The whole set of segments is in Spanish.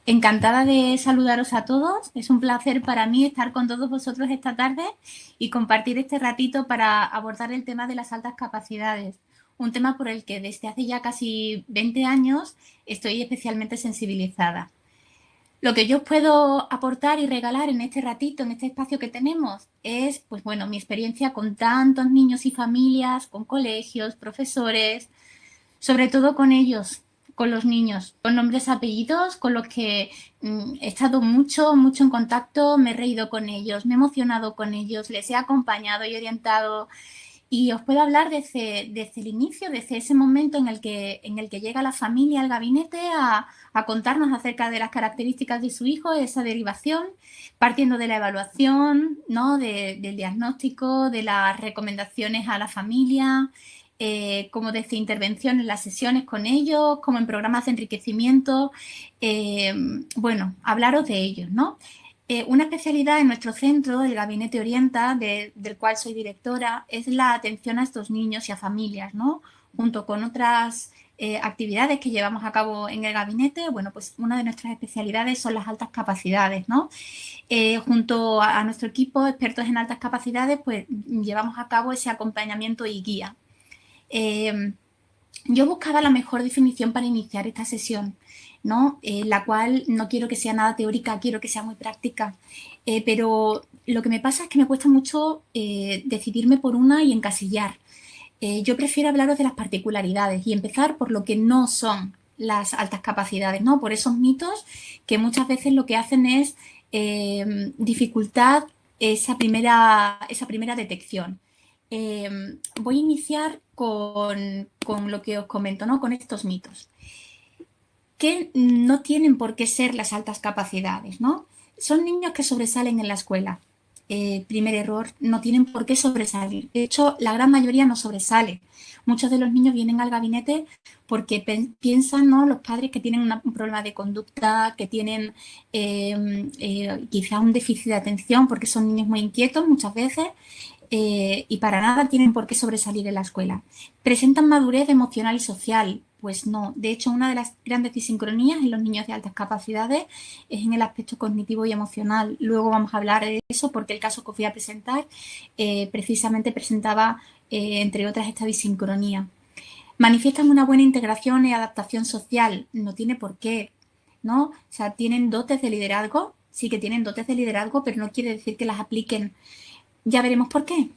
Encantada de saludaros a todos. Es un placer para mí estar con todos vosotros esta tarde y compartir este ratito para abordar el tema de las altas capacidades, un tema por el que desde hace ya casi 20 años estoy especialmente sensibilizada. Lo que yo os puedo aportar y regalar en este ratito, en este espacio que tenemos, es, pues bueno, mi experiencia con tantos niños y familias, con colegios, profesores, sobre todo con ellos, con los niños, con nombres, apellidos, con los que he estado mucho, mucho en contacto, me he reído con ellos, me he emocionado con ellos, les he acompañado y orientado. Y os puedo hablar desde el inicio, desde ese momento en el que llega la familia al gabinete a contarnos acerca de las características de su hijo, esa derivación, partiendo de la evaluación, ¿no? Del diagnóstico, de las recomendaciones a la familia, como desde intervención en las sesiones con ellos, como en programas de enriquecimiento. Bueno, hablaros de ellos, ¿no? Una especialidad en nuestro centro, el Gabinete Orienta, del cual soy directora, es la atención a estos niños y a familias, ¿no? Junto con otras actividades que llevamos a cabo en el gabinete, bueno, pues una de nuestras especialidades son las altas capacidades, ¿no? Junto a nuestro equipo, expertos en altas capacidades, pues llevamos a cabo ese acompañamiento y guía. Yo buscaba la mejor definición para iniciar esta sesión, ¿no? La cual no quiero que sea nada teórica, quiero que sea muy práctica. Pero lo que me pasa es que me cuesta mucho decidirme por una y encasillar. Yo prefiero hablaros de las particularidades y empezar por lo que no son las altas capacidades, ¿no? Por esos mitos que muchas veces lo que hacen es dificultar esa primera detección. Voy a iniciar con lo que os comento, ¿no? Con estos mitos, que no tienen por qué ser las altas capacidades, ¿no? Son niños que sobresalen en la escuela. Primer error, no tienen por qué sobresalir. De hecho, la gran mayoría no sobresale. Muchos de los niños vienen al gabinete porque piensan, ¿no? Los padres que tienen un problema de conducta, que tienen quizá un déficit de atención porque son niños muy inquietos muchas veces, y para nada tienen por qué sobresalir en la escuela. ¿Presentan madurez emocional y social? Pues no. De hecho, una de las grandes disincronías en los niños de altas capacidades es en el aspecto cognitivo y emocional. Luego vamos a hablar de eso porque el caso que os voy a presentar precisamente presentaba, entre otras, esta disincronía. ¿Manifiestan una buena integración y adaptación social? No tiene por qué, ¿no? O sea, tienen dotes de liderazgo, sí que tienen dotes de liderazgo, pero no quiere decir que las apliquen. Ya veremos por qué.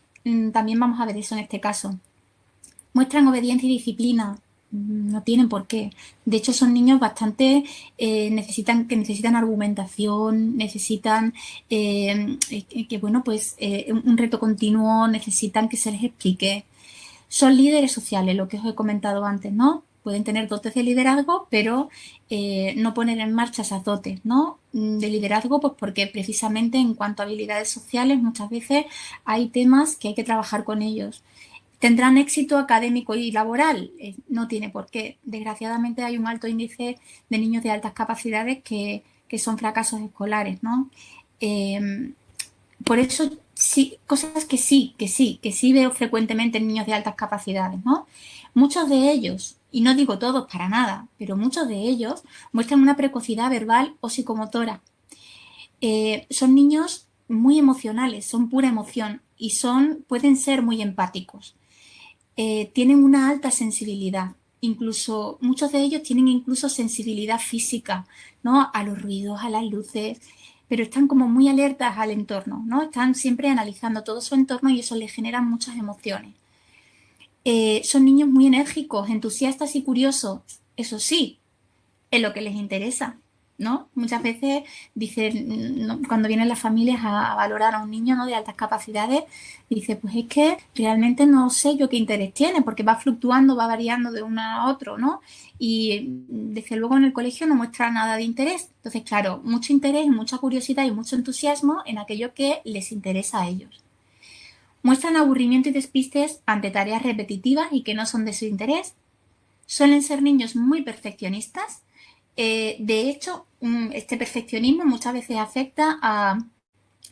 También vamos a ver eso en este caso. Muestran obediencia y disciplina. No tienen por qué. De hecho, son niños bastante necesitan argumentación, necesitan bueno, pues un reto continuo, necesitan que se les explique. Son líderes sociales, lo que os he comentado antes, ¿no? Pueden tener dotes de liderazgo, pero no poner en marcha esas dotes, ¿no? De liderazgo, pues porque precisamente en cuanto a habilidades sociales muchas veces hay temas que hay que trabajar con ellos. ¿Tendrán éxito académico y laboral? No tiene por qué. Desgraciadamente hay un alto índice de niños de altas capacidades que son fracasos escolares, ¿no? Por eso sí, cosas que sí veo frecuentemente en niños de altas capacidades, ¿no? Muchos de ellos, y no digo todos para nada, pero muchos de ellos muestran una precocidad verbal o psicomotora. Son niños muy emocionales, son pura emoción y pueden ser muy empáticos. Tienen una alta sensibilidad. Incluso muchos de ellos tienen incluso sensibilidad física, ¿no? A los ruidos, a las luces, pero están como muy alertas al entorno, ¿no? Están siempre analizando todo su entorno y eso les genera muchas emociones. Son niños muy enérgicos, entusiastas y curiosos, eso sí, es lo que les interesa, ¿no? Muchas veces dicen, no, cuando vienen las familias a valorar a un niño, ¿no? De altas capacidades, dice, pues es que realmente no sé yo qué interés tiene, porque va fluctuando, va variando de uno a otro, ¿no? Y desde luego en el colegio no muestra nada de interés. Entonces, claro, mucho interés, mucha curiosidad y mucho entusiasmo en aquello que les interesa a ellos. Muestran aburrimiento y despistes ante tareas repetitivas y que no son de su interés. Suelen ser niños muy perfeccionistas. De hecho, este perfeccionismo muchas veces afecta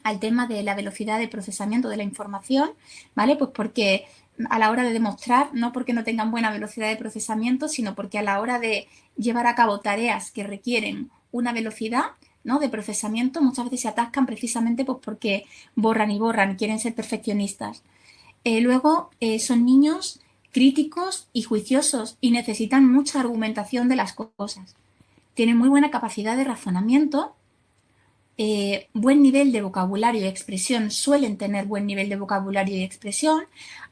al tema de la velocidad de procesamiento de la información, ¿vale? Pues porque a la hora de demostrar, no porque no tengan buena velocidad de procesamiento, sino porque a la hora de llevar a cabo tareas que requieren una velocidad, ¿no?, de procesamiento, muchas veces se atascan precisamente pues, porque borran y borran, quieren ser perfeccionistas. Luego, son niños críticos y juiciosos y necesitan mucha argumentación de las cosas. Tienen muy buena capacidad de razonamiento, buen nivel de vocabulario y expresión, suelen tener buen nivel de vocabulario y expresión.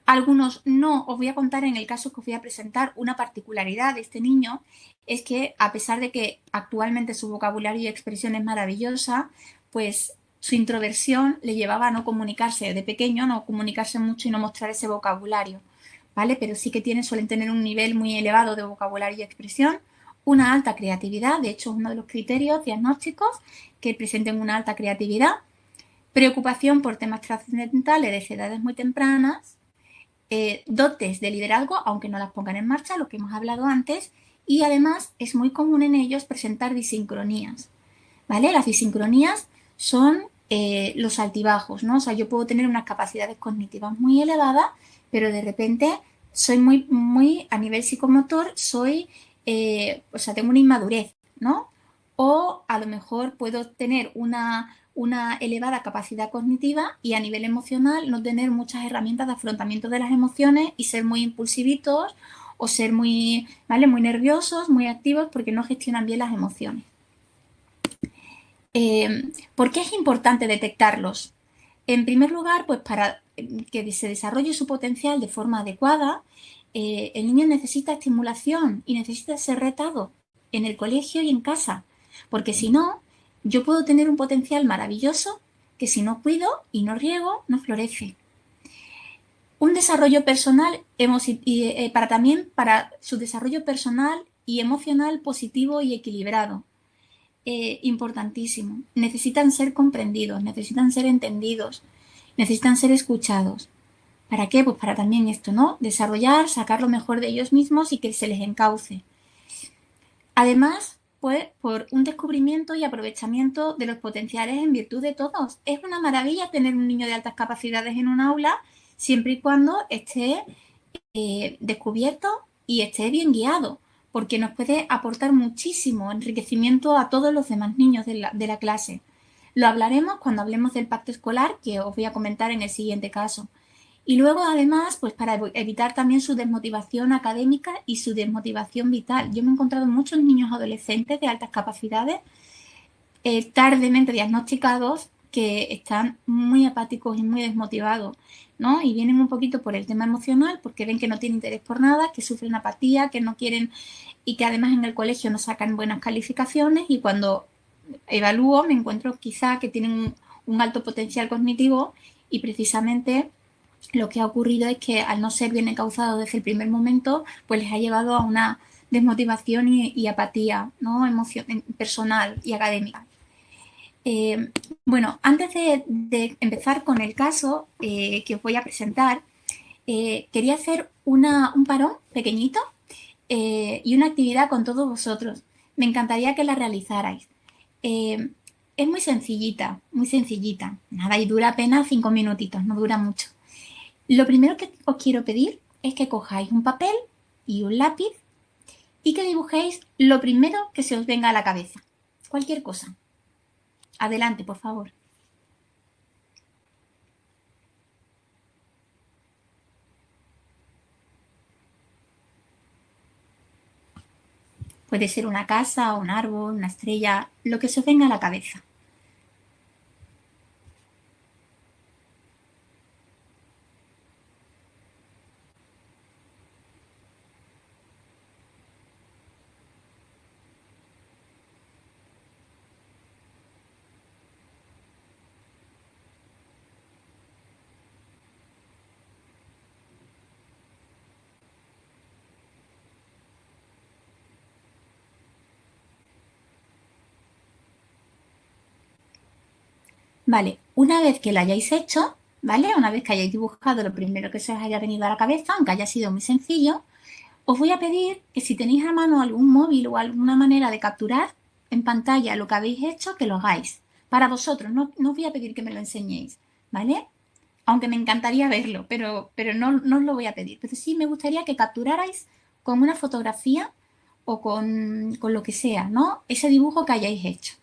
Algunos no. Os voy a contar en el caso que os voy a presentar una particularidad de este niño, es que a pesar de que actualmente su vocabulario y expresión es maravillosa, pues su introversión le llevaba a no comunicarse de pequeño, no comunicarse mucho y no mostrar ese vocabulario, ¿vale? Pero sí que suelen tener un nivel muy elevado de vocabulario y expresión, una alta creatividad, de hecho es uno de los criterios diagnósticos, que presenten una alta creatividad, preocupación por temas trascendentales desde edades muy tempranas, dotes de liderazgo, aunque no las pongan en marcha, lo que hemos hablado antes, y además es muy común en ellos presentar disincronías, ¿vale? Las disincronías son los altibajos, ¿no? O sea, yo puedo tener unas capacidades cognitivas muy elevadas, pero de repente soy muy a nivel psicomotor, o sea, tengo una inmadurez, ¿no? O a lo mejor puedo tener una elevada capacidad cognitiva y a nivel emocional no tener muchas herramientas de afrontamiento de las emociones y ser muy impulsivitos o ser muy, ¿vale?, muy nerviosos, muy activos porque no gestionan bien las emociones. ¿Por qué es importante detectarlos? En primer lugar, pues para que se desarrolle su potencial de forma adecuada, el niño necesita estimulación y necesita ser retado en el colegio y en casa, porque si no, yo puedo tener un potencial maravilloso que si no cuido y no riego, no florece. Un desarrollo personal para su desarrollo personal y emocional positivo y equilibrado. Importantísimo. Necesitan ser comprendidos, necesitan ser entendidos, necesitan ser escuchados. ¿Para qué? Pues para también esto, ¿no? Desarrollar, sacar lo mejor de ellos mismos y que se les encauce. Además, pues por un descubrimiento y aprovechamiento de los potenciales en virtud de todos. Es una maravilla tener un niño de altas capacidades en un aula siempre y cuando esté descubierto y esté bien guiado, porque nos puede aportar muchísimo enriquecimiento a todos los demás niños de la clase. Lo hablaremos cuando hablemos del pacto escolar, que os voy a comentar en el siguiente caso. Y luego, además, pues para evitar también su desmotivación académica y su desmotivación vital. Yo me he encontrado muchos niños adolescentes de altas capacidades tardemente diagnosticados que están muy apáticos y muy desmotivados, ¿no? Y vienen un poquito por el tema emocional, porque ven que no tienen interés por nada, que sufren apatía, que no quieren y que además en el colegio no sacan buenas calificaciones y cuando evalúo me encuentro quizá que tienen un alto potencial cognitivo y precisamente lo que ha ocurrido es que al no ser bien encauzado desde el primer momento, pues les ha llevado a una desmotivación y apatía, ¿no?, personal y académica. Bueno, antes de empezar con el caso que os voy a presentar, quería hacer un parón pequeñito y una actividad con todos vosotros. Me encantaría que la realizarais. Es muy sencillita, muy sencillita. Nada, y dura apenas 5 minutitos, no dura mucho. Lo primero que os quiero pedir es que cojáis un papel y un lápiz y que dibujéis lo primero que se os venga a la cabeza. Cualquier cosa. Adelante, por favor. Puede ser una casa, un árbol, una estrella, lo que se os venga a la cabeza. Vale, una vez que lo hayáis hecho, ¿vale? Una vez que hayáis dibujado lo primero que se os haya venido a la cabeza, aunque haya sido muy sencillo, os voy a pedir que si tenéis a mano algún móvil o alguna manera de capturar en pantalla lo que habéis hecho, que lo hagáis. Para vosotros, no os voy a pedir que me lo enseñéis, ¿vale? Aunque me encantaría verlo, pero no os lo voy a pedir. Pero sí me gustaría que capturarais con una fotografía o con lo que sea, ¿no? Ese dibujo que hayáis hecho.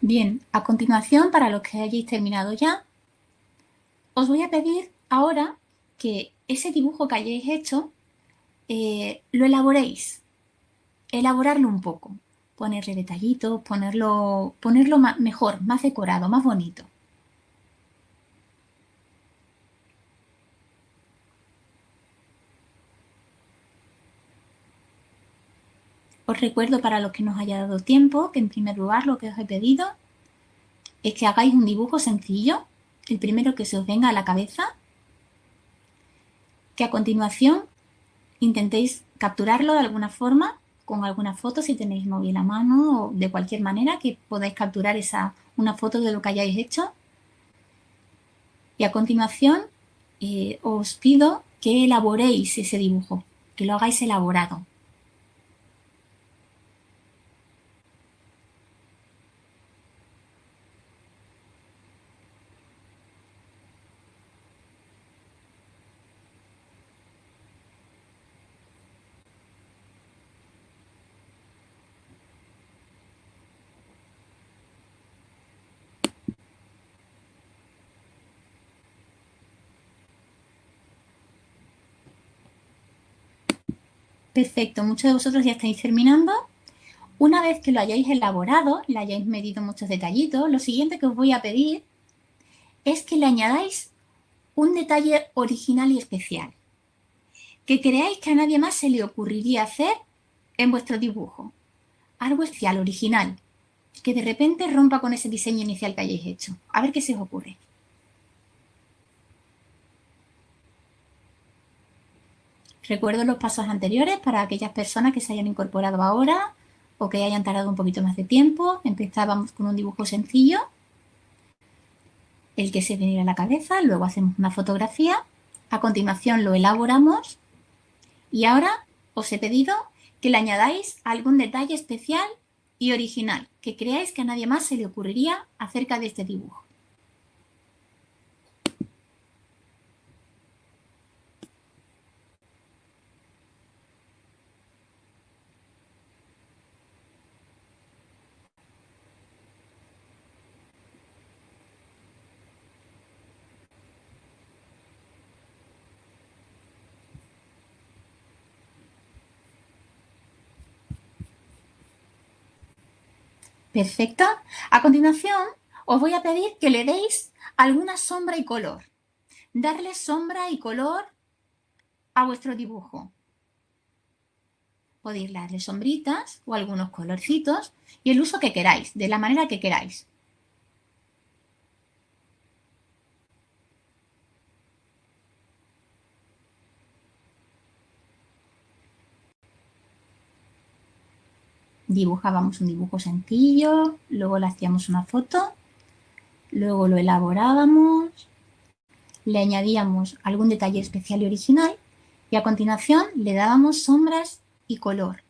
Bien, a continuación, para los que hayáis terminado ya, os voy a pedir ahora que ese dibujo que hayáis hecho lo elaboréis, elaborarlo un poco, ponerle detallitos, ponerlo mejor, más decorado, más bonito. Os recuerdo para los que nos haya dado tiempo que en primer lugar lo que os he pedido es que hagáis un dibujo sencillo, el primero que se os venga a la cabeza, que a continuación intentéis capturarlo de alguna forma, con alguna foto si tenéis móvil a mano o de cualquier manera que podáis capturar una foto de lo que hayáis hecho. Y a continuación os pido que elaboréis ese dibujo, que lo hagáis elaborado. Perfecto, muchos de vosotros ya estáis terminando. Una vez que lo hayáis elaborado, le hayáis medido muchos detallitos, lo siguiente que os voy a pedir es que le añadáis un detalle original y especial, que creáis que a nadie más se le ocurriría hacer en vuestro dibujo. Algo especial, original, que de repente rompa con ese diseño inicial que hayáis hecho. A ver qué se os ocurre. Recuerdo los pasos anteriores para aquellas personas que se hayan incorporado ahora o que hayan tardado un poquito más de tiempo. Empezábamos con un dibujo sencillo, el que se venía a la cabeza, luego hacemos una fotografía, a continuación lo elaboramos y ahora os he pedido que le añadáis algún detalle especial y original que creáis que a nadie más se le ocurriría acerca de este dibujo. Perfecto. A continuación, os voy a pedir que le deis alguna sombra y color. Darle sombra y color a vuestro dibujo. Podéis darle sombritas o algunos colorcitos y el uso que queráis, de la manera que queráis. Dibujábamos un dibujo sencillo, luego le hacíamos una foto, luego lo elaborábamos, le añadíamos algún detalle especial y original y a continuación le dábamos sombras y color.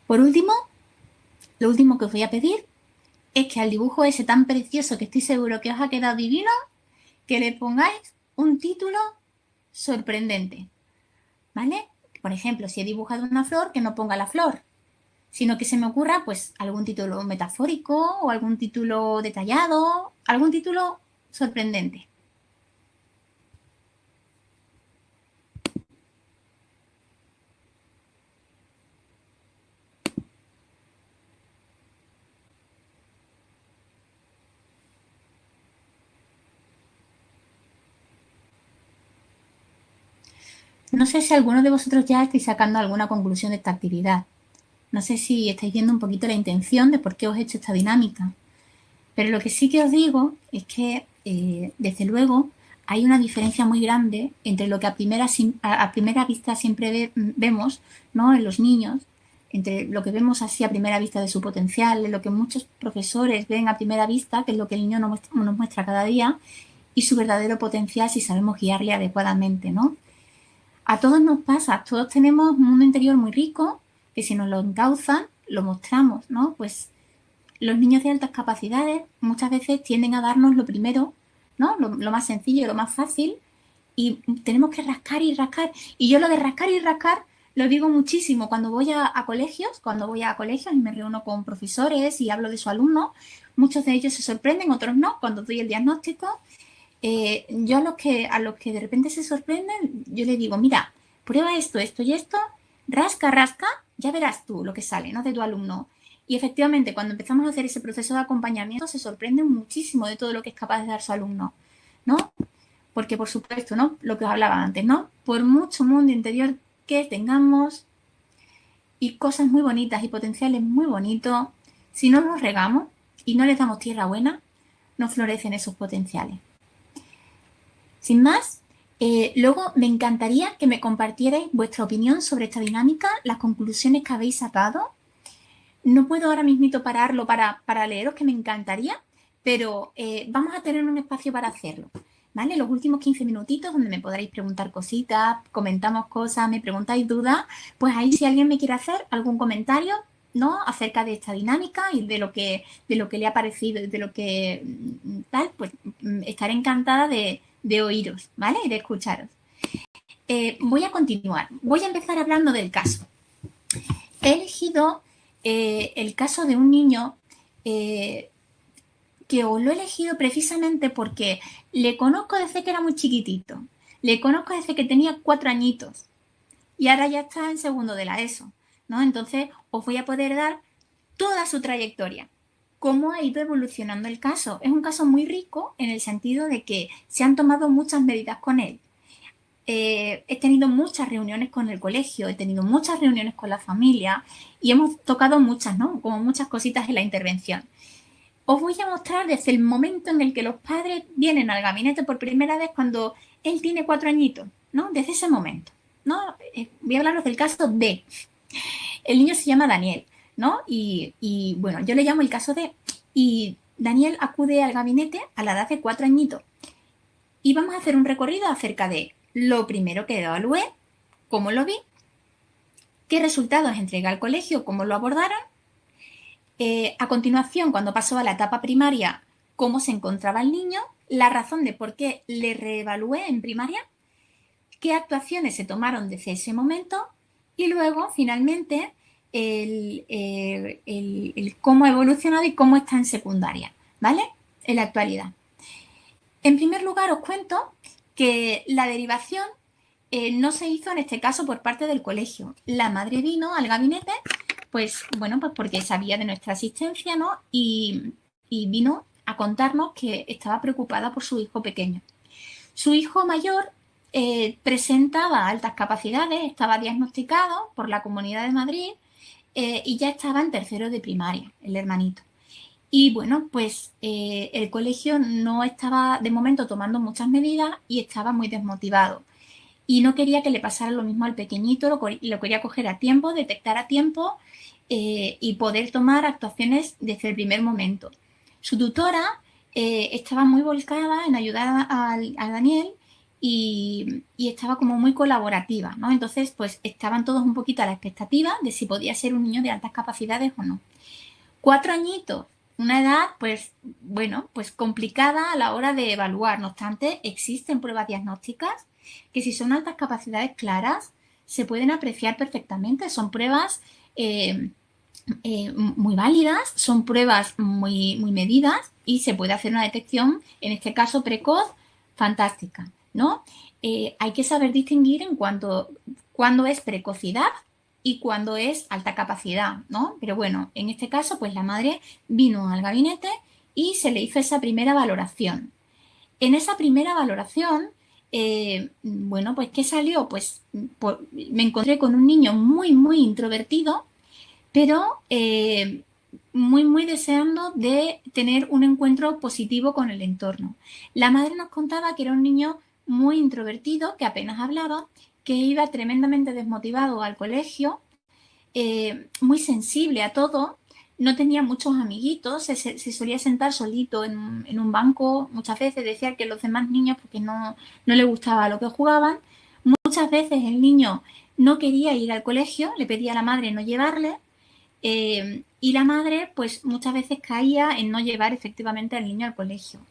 Por último, lo último que os voy a pedir es que al dibujo ese tan precioso que estoy seguro que os ha quedado divino, que le pongáis un título sorprendente, ¿vale? Por ejemplo, si he dibujado una flor, que no ponga la flor, sino que se me ocurra pues algún título metafórico o algún título detallado, algún título sorprendente. No sé si alguno de vosotros ya estáis sacando alguna conclusión de esta actividad. No sé si estáis viendo un poquito la intención de por qué os he hecho esta dinámica. Pero lo que sí que os digo es que, desde luego, hay una diferencia muy grande entre lo que a primera vista siempre vemos, ¿no?, en los niños, entre lo que vemos así a primera vista de su potencial, de lo que muchos profesores ven a primera vista, que es lo que el niño nos muestra cada día, y su verdadero potencial si sabemos guiarle adecuadamente, ¿no? A todos nos pasa, todos tenemos un mundo interior muy rico, que si nos lo encauzan, lo mostramos, ¿no? Pues los niños de altas capacidades muchas veces tienden a darnos lo primero, ¿no? Lo más sencillo, lo más fácil, y tenemos que rascar y rascar. Y yo lo de rascar y rascar lo digo muchísimo cuando voy a colegios, y me reúno con profesores y hablo de sus alumnos. Muchos de ellos se sorprenden, otros no, cuando doy el diagnóstico. Yo a los que de repente se sorprenden, yo les digo, mira, prueba esto, esto y esto, rasca, rasca, ya verás tú lo que sale, ¿no?, de tu alumno. Y efectivamente, cuando empezamos a hacer ese proceso de acompañamiento, se sorprenden muchísimo de todo lo que es capaz de dar su alumno, ¿no? Porque, por supuesto, ¿no?, lo que os hablaba antes, ¿no?, por mucho mundo interior que tengamos y cosas muy bonitas y potenciales muy bonitos, si no los regamos y no les damos tierra buena, no florecen esos potenciales. Sin más, luego me encantaría que me compartierais vuestra opinión sobre esta dinámica, las conclusiones que habéis sacado. No puedo ahora mismito pararlo para leeros, que me encantaría, pero vamos a tener un espacio para hacerlo, ¿vale? Los últimos 15 minutitos donde me podréis preguntar cositas, comentamos cosas, me preguntáis dudas, pues ahí si alguien me quiere hacer algún comentario, ¿no?, acerca de esta dinámica y de lo que le ha parecido y de lo que tal, pues estaré encantada de oíros, ¿vale?, y de escucharos. Voy a continuar. Voy a empezar hablando del caso. He elegido el caso de un niño que os lo he elegido precisamente porque le conozco desde que era muy chiquitito. Le conozco desde que tenía 4 añitos y ahora ya está en segundo de la ESO, ¿no? Entonces os voy a poder dar toda su trayectoria, cómo ha ido evolucionando el caso. Es un caso muy rico en el sentido de que se han tomado muchas medidas con él. He tenido muchas reuniones con el colegio, he tenido muchas reuniones con la familia y hemos tocado muchas, ¿no?, como muchas cositas en la intervención. Os voy a mostrar desde el momento en el que los padres vienen al gabinete por primera vez cuando él tiene 4 añitos, ¿no?, desde ese momento, ¿no? Voy a hablaros del caso D. El niño se llama Daniel, ¿no? Y bueno, yo le llamo el caso D. Y Daniel acude al gabinete a la edad de 4 añitos. Y vamos a hacer un recorrido acerca de lo primero que evalué, cómo lo vi, qué resultados entregué al colegio, cómo lo abordaron. A continuación, cuando pasó a la etapa primaria, cómo se encontraba el niño, la razón de por qué le reevalué en primaria, qué actuaciones se tomaron desde ese momento y luego, finalmente, el cómo ha evolucionado y cómo está en secundaria, ¿vale?, en la actualidad. En primer lugar, os cuento que la derivación no se hizo en este caso por parte del colegio. La madre vino al gabinete, pues bueno, pues porque sabía de nuestra asistencia, ¿no?, y vino a contarnos que estaba preocupada por su hijo pequeño. Su hijo mayor presentaba altas capacidades, estaba diagnosticado por la Comunidad de Madrid y ya estaba en tercero de primaria, el hermanito. Y bueno, pues el colegio no estaba de momento tomando muchas medidas y estaba muy desmotivado. Y no quería que le pasara lo mismo al pequeñito, lo quería coger a tiempo, detectar a tiempo y poder tomar actuaciones desde el primer momento. Su tutora estaba muy volcada en ayudar a Daniel y estaba como muy colaborativa, ¿no? Entonces, pues estaban todos un poquito a la expectativa de si podía ser un niño de altas capacidades o no. 4 añitos, una edad, pues, bueno, pues complicada a la hora de evaluar. No obstante, existen pruebas diagnósticas que, si son altas capacidades claras, se pueden apreciar perfectamente. Son pruebas muy válidas, son pruebas muy, muy medidas y se puede hacer una detección, en este caso precoz, fantástica, ¿no? Hay que saber distinguir en cuanto cuándo es precocidad y cuándo es alta capacidad, ¿no? Pero bueno, en este caso, pues la madre vino al gabinete y se le hizo esa primera valoración. En esa primera valoración bueno, pues ¿qué salió? Pues me encontré con un niño muy, muy introvertido, pero muy, muy deseando de tener un encuentro positivo con el entorno. La madre nos contaba que era un niño muy introvertido, que apenas hablaba, que iba tremendamente desmotivado al colegio, muy sensible a todo, no tenía muchos amiguitos, se solía sentar solito en un banco, muchas veces decía que los demás niños, porque no le gustaba lo que jugaban, muchas veces el niño no quería ir al colegio, le pedía a la madre no llevarle, y la madre, pues muchas veces caía en no llevar efectivamente al niño al colegio.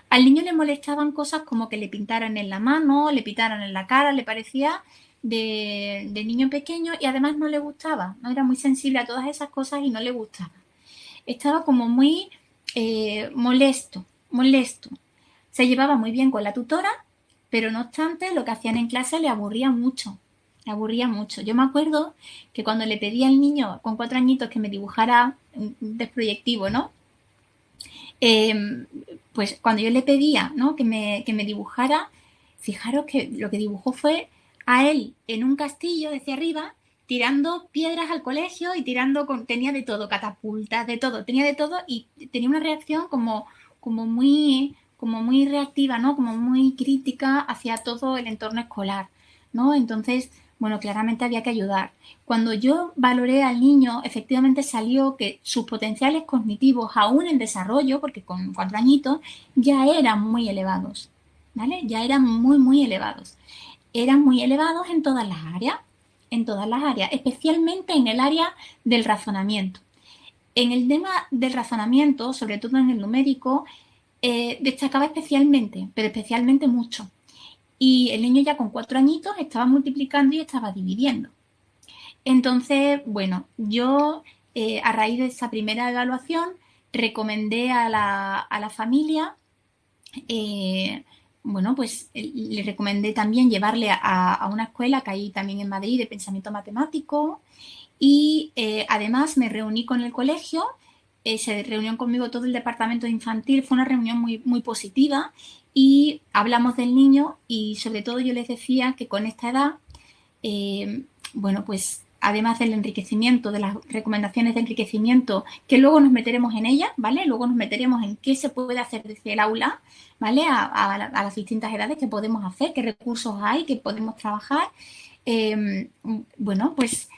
Al niño le molestaban cosas como que le pintaran en la mano, le pintaran en la cara, le parecía de niño pequeño y además no le gustaba, no era muy sensible a todas esas cosas y no le gustaba. Estaba como muy molesto, molesto. Se llevaba muy bien con la tutora, pero no obstante lo que hacían en clase le aburría mucho. Le aburría mucho. Yo me acuerdo que cuando le pedí al niño con 4 añitos que me dibujara un desproyectivo, ¿no? Eh, pues cuando yo le pedía, ¿no? que me dibujara, fijaros que lo que dibujó fue a él en un castillo desde arriba, tirando piedras al colegio y tenía de todo, catapultas, de todo, tenía de todo y tenía una reacción como muy reactiva, ¿no? Como muy crítica hacia todo el entorno escolar, ¿no? Entonces, bueno, claramente había que ayudar. Cuando yo valoré al niño, efectivamente salió que sus potenciales cognitivos, aún en desarrollo, porque con 4 añitos, ya eran muy elevados, ¿vale? Ya eran muy, muy elevados. Eran muy elevados en todas las áreas, especialmente en el área del razonamiento. En el tema del razonamiento, sobre todo en el numérico, destacaba especialmente, pero especialmente mucho. Y el niño ya con 4 añitos estaba multiplicando y estaba dividiendo. Entonces, bueno, yo a raíz de esa primera evaluación recomendé a la familia, eh, bueno, pues le recomendé también llevarle a una escuela que hay también en Madrid de pensamiento matemático y además me reuní con el colegio, se reunió conmigo todo el departamento infantil, fue una reunión muy, muy positiva y hablamos del niño y sobre todo yo les decía que con esta edad bueno, pues además del enriquecimiento, de las recomendaciones de enriquecimiento, que luego nos meteremos en ellas, ¿vale? Luego nos meteremos en qué se puede hacer desde el aula, ¿vale? A las distintas edades que podemos hacer, qué recursos hay, que podemos trabajar. Bueno, pues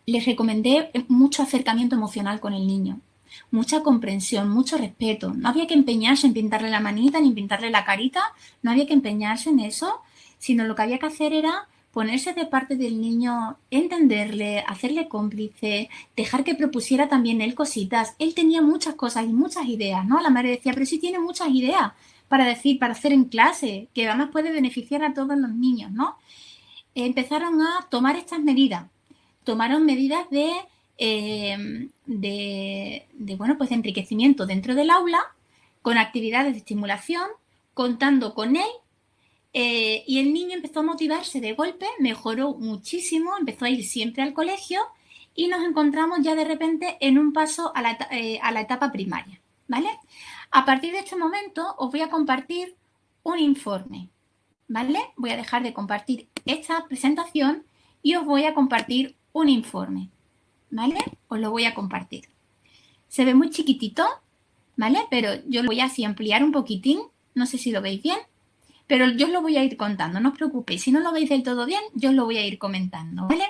les recomendé mucho acercamiento emocional con el niño, mucha comprensión, mucho respeto. No había que empeñarse en pintarle la manita ni pintarle la carita, no había que empeñarse en eso, sino lo que había que hacer era ponerse de parte del niño, entenderle, hacerle cómplice, dejar que propusiera también él cositas. Él tenía muchas cosas y muchas ideas, ¿no? La madre decía, pero sí tiene muchas ideas para decir, para hacer en clase, que además puede beneficiar a todos los niños, ¿no? Empezaron a tomar estas medidas. Tomaron medidas bueno, pues de enriquecimiento dentro del aula, con actividades de estimulación, contando con él, y el niño empezó a motivarse de golpe, mejoró muchísimo, empezó a ir siempre al colegio y nos encontramos ya de repente en un paso a la etapa primaria, ¿vale? A partir de este momento os voy a compartir un informe, ¿vale? Voy a dejar de compartir esta presentación y os voy a compartir un informe, ¿vale? Os lo voy a compartir. Se ve muy chiquitito, ¿vale? Pero yo lo voy a así ampliar un poquitín, no sé si lo veis bien, pero yo os lo voy a ir contando, no os preocupéis. Si no lo veis del todo bien, yo os lo voy a ir comentando, ¿vale?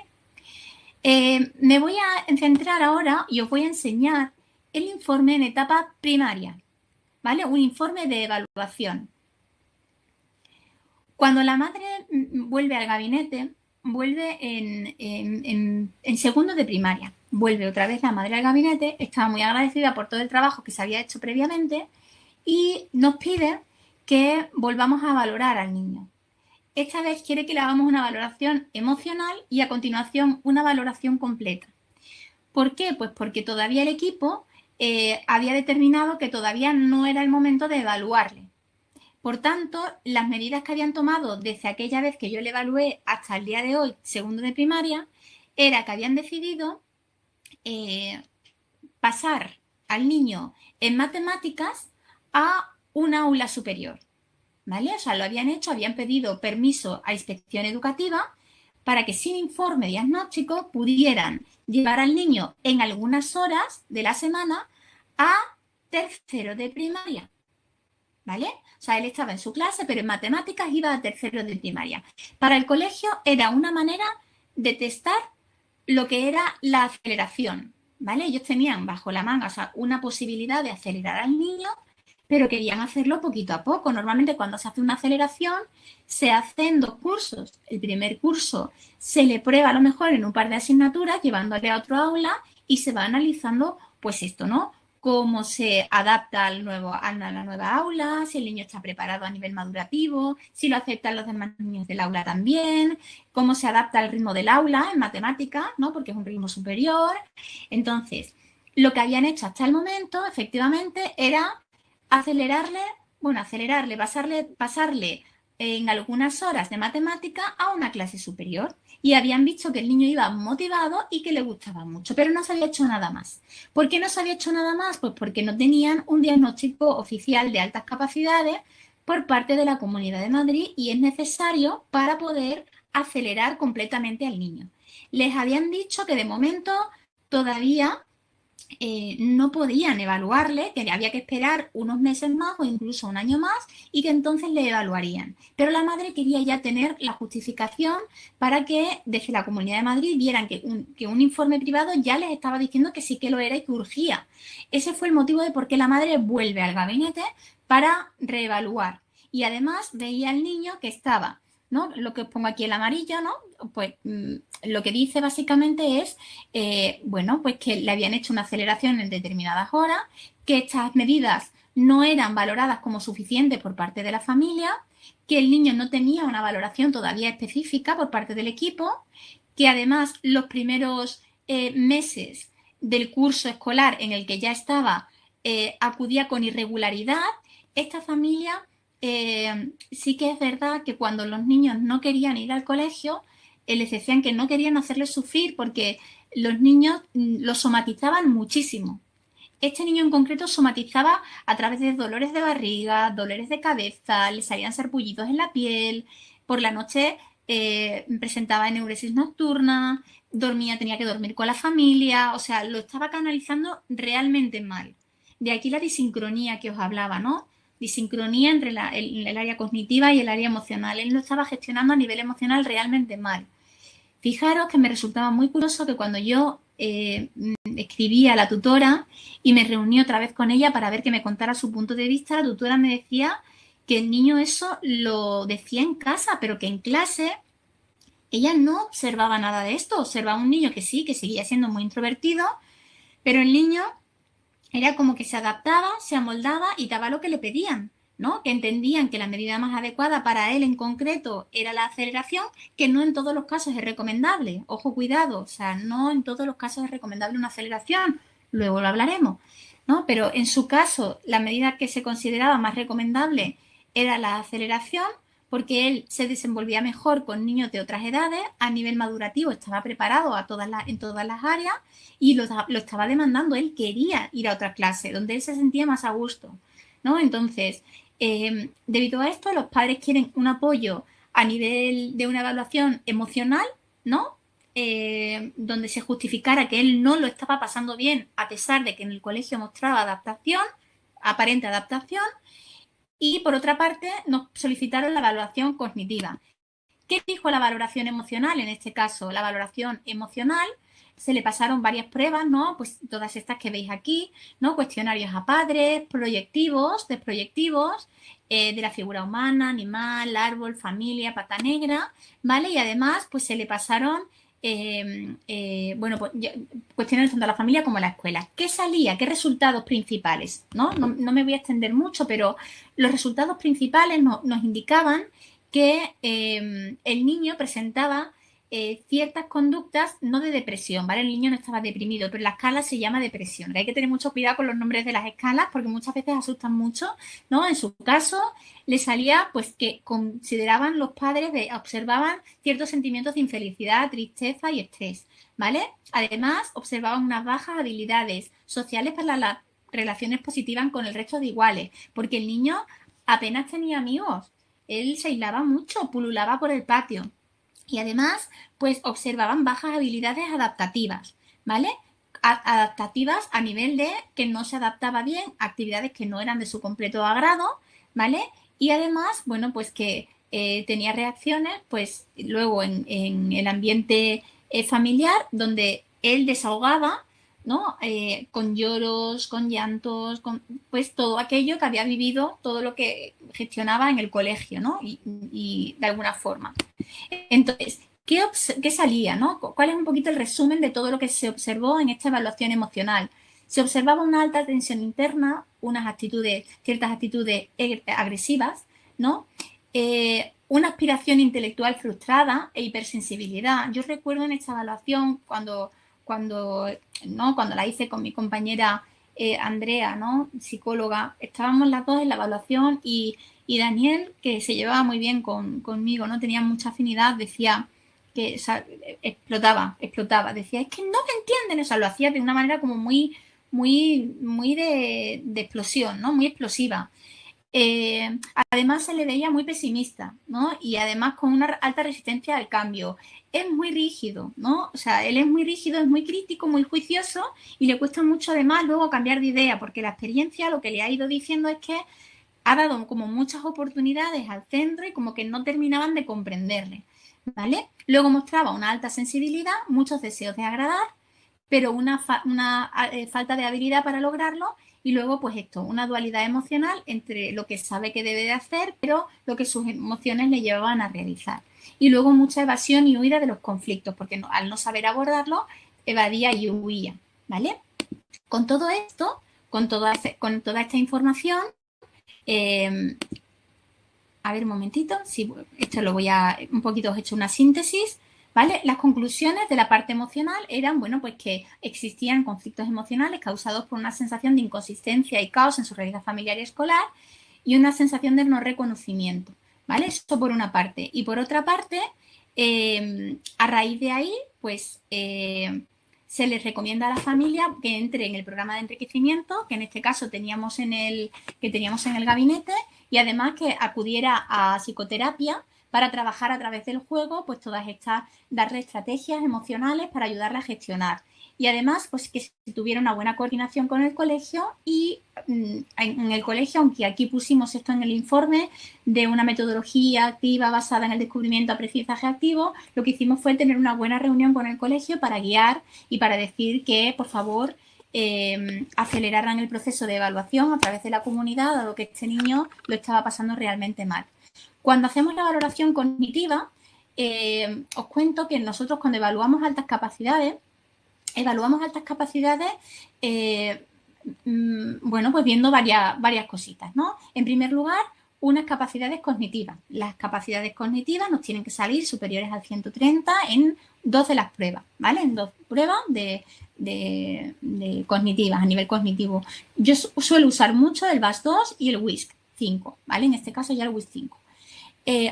Me voy a centrar ahora y os voy a enseñar el informe en etapa primaria, ¿vale? Un informe de evaluación. Cuando la madre vuelve al gabinete, vuelve en segundo de primaria. Vuelve otra vez la madre al gabinete, estaba muy agradecida por todo el trabajo que se había hecho previamente y nos pide que volvamos a valorar al niño. Esta vez quiere que le hagamos una valoración emocional y a continuación una valoración completa. ¿Por qué? Pues porque todavía el equipo había determinado que todavía no era el momento de evaluarle. Por tanto, las medidas que habían tomado desde aquella vez que yo le evalué hasta el día de hoy, segundo de primaria, era que habían decidido pasar al niño en matemáticas a un aula superior, ¿vale? O sea, lo habían hecho, habían pedido permiso a inspección educativa para que sin informe diagnóstico pudieran llevar al niño en algunas horas de la semana a tercero de primaria, ¿vale? O sea, él estaba en su clase, pero en matemáticas iba a tercero de primaria. Para el colegio era una manera de testar lo que era la aceleración, ¿vale? Ellos tenían bajo la manga, o sea, una posibilidad de acelerar al niño, pero querían hacerlo poquito a poco. Normalmente cuando se hace una aceleración se hace en 2 cursos. El primer curso se le prueba a lo mejor en un par de asignaturas llevándole a otro aula y se va analizando pues esto, ¿no? Cómo se adapta a la nueva aula, si el niño está preparado a nivel madurativo, si lo aceptan los demás niños del aula también, cómo se adapta al ritmo del aula en matemáticas, ¿no? Porque es un ritmo superior. Entonces, lo que habían hecho hasta el momento, efectivamente, era pasarle en algunas horas de matemática a una clase superior. Y habían visto que el niño iba motivado y que le gustaba mucho, pero no se había hecho nada más. ¿Por qué no se había hecho nada más? Pues porque no tenían un diagnóstico oficial de altas capacidades por parte de la Comunidad de Madrid y es necesario para poder acelerar completamente al niño. Les habían dicho que de momento todavía no podían evaluarle, que había que esperar unos meses más o incluso un año más y que entonces le evaluarían. Pero la madre quería ya tener la justificación para que desde la Comunidad de Madrid vieran que un informe privado ya les estaba diciendo que sí que lo era y que urgía. Ese fue el motivo de por qué la madre vuelve al gabinete para reevaluar. Y además veía al niño que estaba, ¿no? Lo que os pongo aquí en amarillo, ¿no? Pues lo que dice básicamente es, bueno, pues que le habían hecho una aceleración en determinadas horas, que estas medidas no eran valoradas como suficientes por parte de la familia, que el niño no tenía una valoración todavía específica por parte del equipo, que además los primeros meses del curso escolar en el que ya estaba acudía con irregularidad. Esta familia sí que es verdad que cuando los niños no querían ir al colegio, les decían que no querían hacerles sufrir porque los niños lo somatizaban muchísimo. Este niño en concreto somatizaba a través de dolores de barriga, dolores de cabeza, le salían sarpullidos en la piel, por la noche presentaba enuresis nocturna, tenía que dormir con la familia, o sea, lo estaba canalizando realmente mal. De aquí la disincronía que os hablaba, ¿no? Disincronía entre el área cognitiva y el área emocional. Él lo estaba gestionando a nivel emocional realmente mal. Fijaros que me resultaba muy curioso que cuando yo escribí a la tutora y me reuní otra vez con ella para ver que me contara su punto de vista, la tutora me decía que el niño eso lo decía en casa, pero que en clase ella no observaba nada de esto. Observaba un niño que sí, que seguía siendo muy introvertido, pero el niño era como que se adaptaba, se amoldaba y daba lo que le pedían, ¿no? Que entendían que la medida más adecuada para él en concreto era la aceleración, que no en todos los casos es recomendable. Ojo, cuidado, o sea, no en todos los casos es recomendable una aceleración, luego lo hablaremos, ¿no? Pero en su caso, la medida que se consideraba más recomendable era la aceleración, porque él se desenvolvía mejor con niños de otras edades, a nivel madurativo estaba preparado en todas las áreas y lo estaba demandando, él quería ir a otra clase, donde él se sentía más a gusto, ¿no? Entonces, debido a esto, los padres quieren un apoyo a nivel de una evaluación emocional, ¿no? Donde se justificara que él no lo estaba pasando bien, a pesar de que en el colegio mostraba adaptación, aparente adaptación, y por otra parte nos solicitaron la evaluación cognitiva. ¿Qué dijo la valoración emocional? En este caso, la valoración emocional, se le pasaron varias pruebas, ¿no? Pues todas estas que veis aquí, ¿no? Cuestionarios a padres, proyectivos, desproyectivos, de la figura humana, animal, árbol, familia, pata negra, ¿vale? Y además, pues se le pasaron, bueno, pues, cuestionarios tanto a la familia como a la escuela. ¿Qué salía? ¿Qué resultados principales? No me voy a extender mucho, pero los resultados principales nos indicaban que el niño presentaba ciertas conductas, no de depresión, ¿vale? El niño no estaba deprimido, pero la escala se llama depresión. Hay que tener mucho cuidado con los nombres de las escalas porque muchas veces asustan mucho, ¿no? En su caso, le salía pues que consideraban los padres, observaban ciertos sentimientos de infelicidad, tristeza y estrés, ¿vale? Además, observaban unas bajas habilidades sociales para las relaciones positivas con el resto de iguales, porque el niño apenas tenía amigos. Él se aislaba mucho, pululaba por el patio. Y además, pues observaban bajas habilidades adaptativas, ¿vale? Adaptativas a nivel de que no se adaptaba bien a actividades que no eran de su completo agrado, ¿vale? Y además, bueno, pues que tenía reacciones, pues luego en el ambiente familiar, donde él desahogaba, ¿no? Con lloros, con llantos, con pues todo aquello que había vivido, todo lo que gestionaba en el colegio, ¿no? Y de alguna forma. Entonces, ¿qué salía? ¿No? ¿Cuál es un poquito el resumen de todo lo que se observó en esta evaluación emocional? Se observaba una alta tensión interna, ciertas actitudes agresivas, ¿no? Una aspiración intelectual frustrada e hipersensibilidad. Yo recuerdo en esta evaluación cuando, ¿no? Cuando la hice con mi compañera Andrea, ¿no? Psicóloga, estábamos las dos en la evaluación y Daniel, que se llevaba muy bien conmigo, ¿no? Tenía mucha afinidad, decía que, o sea, explotaba. Decía, es que no me entienden, o sea, lo hacía de una manera como muy de explosión, ¿no? Muy explosiva. Además se le veía muy pesimista, ¿no? Y además con una alta resistencia al cambio. Es muy rígido, ¿no? O sea, él es muy rígido, es muy crítico, muy juicioso y le cuesta mucho además luego cambiar de idea, porque la experiencia lo que le ha ido diciendo es que ha dado como muchas oportunidades al centro y como que no terminaban de comprenderle, ¿vale? Luego mostraba una alta sensibilidad, muchos deseos de agradar, pero una falta de habilidad para lograrlo y luego pues esto, una dualidad emocional entre lo que sabe que debe de hacer, pero lo que sus emociones le llevaban a realizar. Y luego mucha evasión y huida de los conflictos, porque al no saber abordarlo, evadía y huía, ¿vale? Con todo esto, con toda esta información, eh, a ver un momentito, sí, esto lo voy a, un poquito os he hecho una síntesis, ¿vale? Las conclusiones de la parte emocional eran, bueno, pues que existían conflictos emocionales causados por una sensación de inconsistencia y caos en su realidad familiar y escolar y una sensación de no reconocimiento, ¿vale? Eso por una parte. Y por otra parte, a raíz de ahí, pues se les recomienda a la familia que entre en el programa de enriquecimiento, que en este caso teníamos en el gabinete, y además que acudiera a psicoterapia para trabajar a través del juego, pues todas estas, darle estrategias emocionales para ayudarla a gestionar. Y además, pues que se tuviera una buena coordinación con el colegio y en el colegio, aunque aquí pusimos esto en el informe de una metodología activa basada en el descubrimiento aprendizaje activo, lo que hicimos fue tener una buena reunión con el colegio para guiar y para decir que, por favor, aceleraran el proceso de evaluación a través de la comunidad, dado que este niño lo estaba pasando realmente mal. Cuando hacemos la valoración cognitiva, os cuento que nosotros cuando evaluamos altas capacidades, bueno, pues viendo varias cositas, ¿no? En primer lugar, unas capacidades cognitivas. Las capacidades cognitivas nos tienen que salir superiores al 130 en dos de las pruebas, ¿vale? En dos pruebas de cognitivas, a nivel cognitivo. Yo suelo usar mucho el VAS2 y el WISC 5, ¿vale? En este caso ya el WISC 5.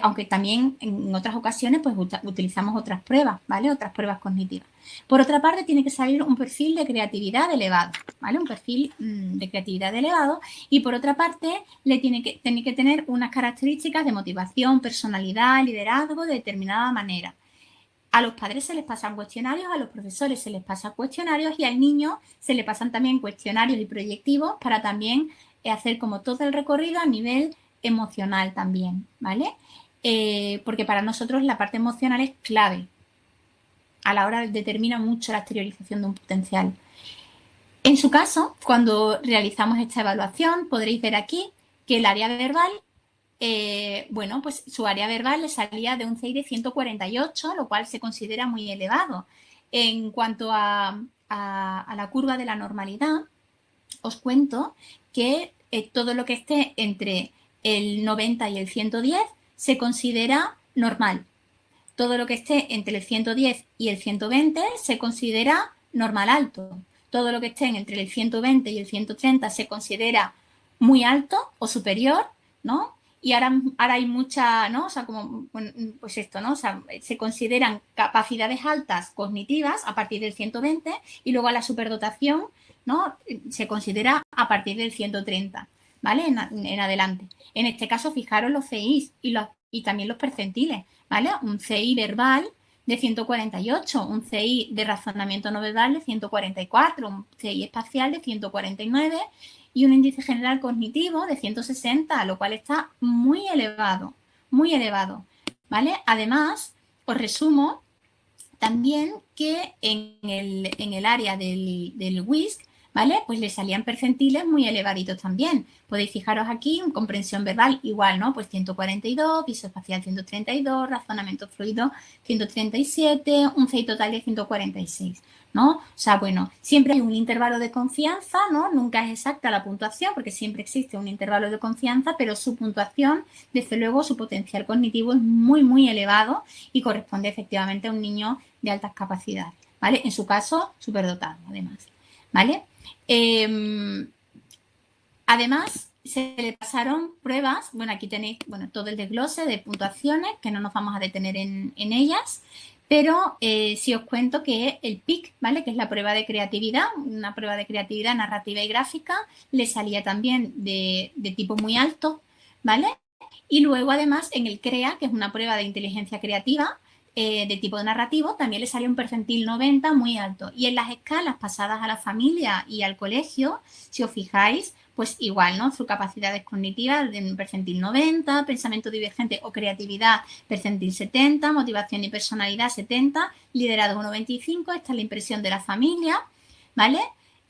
Aunque también en otras ocasiones pues utilizamos otras pruebas, ¿vale? Otras pruebas cognitivas. Por otra parte, tiene que salir un perfil de creatividad elevado, ¿vale? Un perfil de creatividad elevado y por otra parte, tiene que tener unas características de motivación, personalidad, liderazgo de determinada manera. A los padres se les pasan cuestionarios, a los profesores se les pasan cuestionarios y al niño se le pasan también cuestionarios y proyectivos para también hacer como todo el recorrido a nivel emocional también, ¿vale? Porque para nosotros la parte emocional es clave. A la hora determina mucho la exteriorización de un potencial. En su caso, cuando realizamos esta evaluación, podréis ver aquí que el área verbal, bueno, pues su área verbal le salía de un CI de 148, lo cual se considera muy elevado. En cuanto a la curva de la normalidad, os cuento que todo lo que esté entre el 90 y el 110 se considera normal. Todo lo que esté entre el 110 y el 120 se considera normal alto. Todo lo que esté entre el 120 y el 130 se considera muy alto o superior, ¿no? Y ahora hay mucha, ¿no? O sea, como, pues esto, ¿no? O sea, se consideran capacidades altas cognitivas a partir del 120 y luego a la superdotación, ¿no? Se considera a partir del 130. ¿vale? En adelante. En este caso, fijaros los CIs y también los percentiles, ¿vale? Un CI verbal de 148, un CI de razonamiento no verbal de 144, un CI espacial de 149 y un índice general cognitivo de 160, lo cual está muy elevado, ¿vale? Además, os resumo también que en el área del WISC, ¿vale? Pues le salían percentiles muy elevaditos también. Podéis fijaros aquí, en comprensión verbal igual, ¿no? Pues 142, visoespacial 132, razonamiento fluido 137, un CI total de 146, ¿no? O sea, bueno, siempre hay un intervalo de confianza, ¿no? Nunca es exacta la puntuación porque siempre existe un intervalo de confianza, pero su puntuación, desde luego, su potencial cognitivo es muy, muy elevado y corresponde efectivamente a un niño de altas capacidades, ¿vale? En su caso, superdotado, además, ¿vale? Además, se le pasaron pruebas, bueno, aquí tenéis, bueno, todo el desglose de puntuaciones, que no nos vamos a detener en ellas, pero sí os cuento que el PIC, ¿vale? Que es la prueba de creatividad, una prueba de creatividad narrativa y gráfica, le salía también de tipo muy alto, ¿vale? Y luego, además, en el CREA, que es una prueba de inteligencia creativa, de tipo narrativo, también le salió un percentil 90 muy alto. Y en las escalas pasadas a la familia y al colegio, si os fijáis, pues igual, ¿no? Su capacidades cognitivas de un percentil 90, pensamiento divergente o creatividad percentil 70, motivación y personalidad 70, liderazgo 95, esta es la impresión de la familia, ¿vale?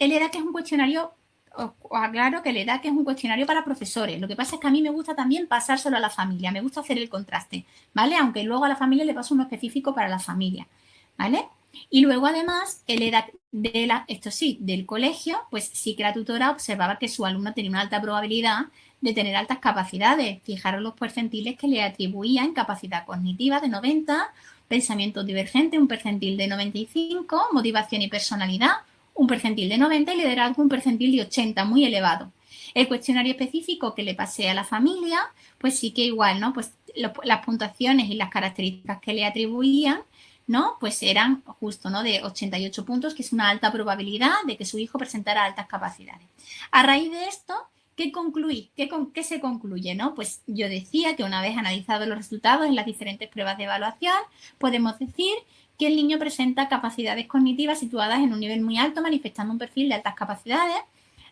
El EDA, que es un cuestionario, os aclaro que el EDA, que es un cuestionario para profesores. Lo que pasa es que a mí me gusta también pasárselo a la familia, me gusta hacer el contraste, ¿vale? Aunque luego a la familia le paso uno específico para la familia, ¿vale? Y luego, además, el EDAC esto sí, del colegio, pues sí que la tutora observaba que su alumno tenía una alta probabilidad de tener altas capacidades. Fijaros los percentiles que le atribuían: capacidad cognitiva de 90, pensamiento divergente, un percentil de 95, motivación y personalidad, un percentil de 90 y liderazgo, un percentil de 80, muy elevado. El cuestionario específico que le pasé a la familia, pues sí que igual, ¿no? Pues las puntuaciones y las características que le atribuían, ¿no? Pues eran justo, ¿no? De 88 puntos, que es una alta probabilidad de que su hijo presentara altas capacidades. A raíz de esto, ¿qué concluí? ¿Qué se concluye, no? Pues yo decía que una vez analizados los resultados en las diferentes pruebas de evaluación, podemos decir que el niño presenta capacidades cognitivas situadas en un nivel muy alto, manifestando un perfil de altas capacidades.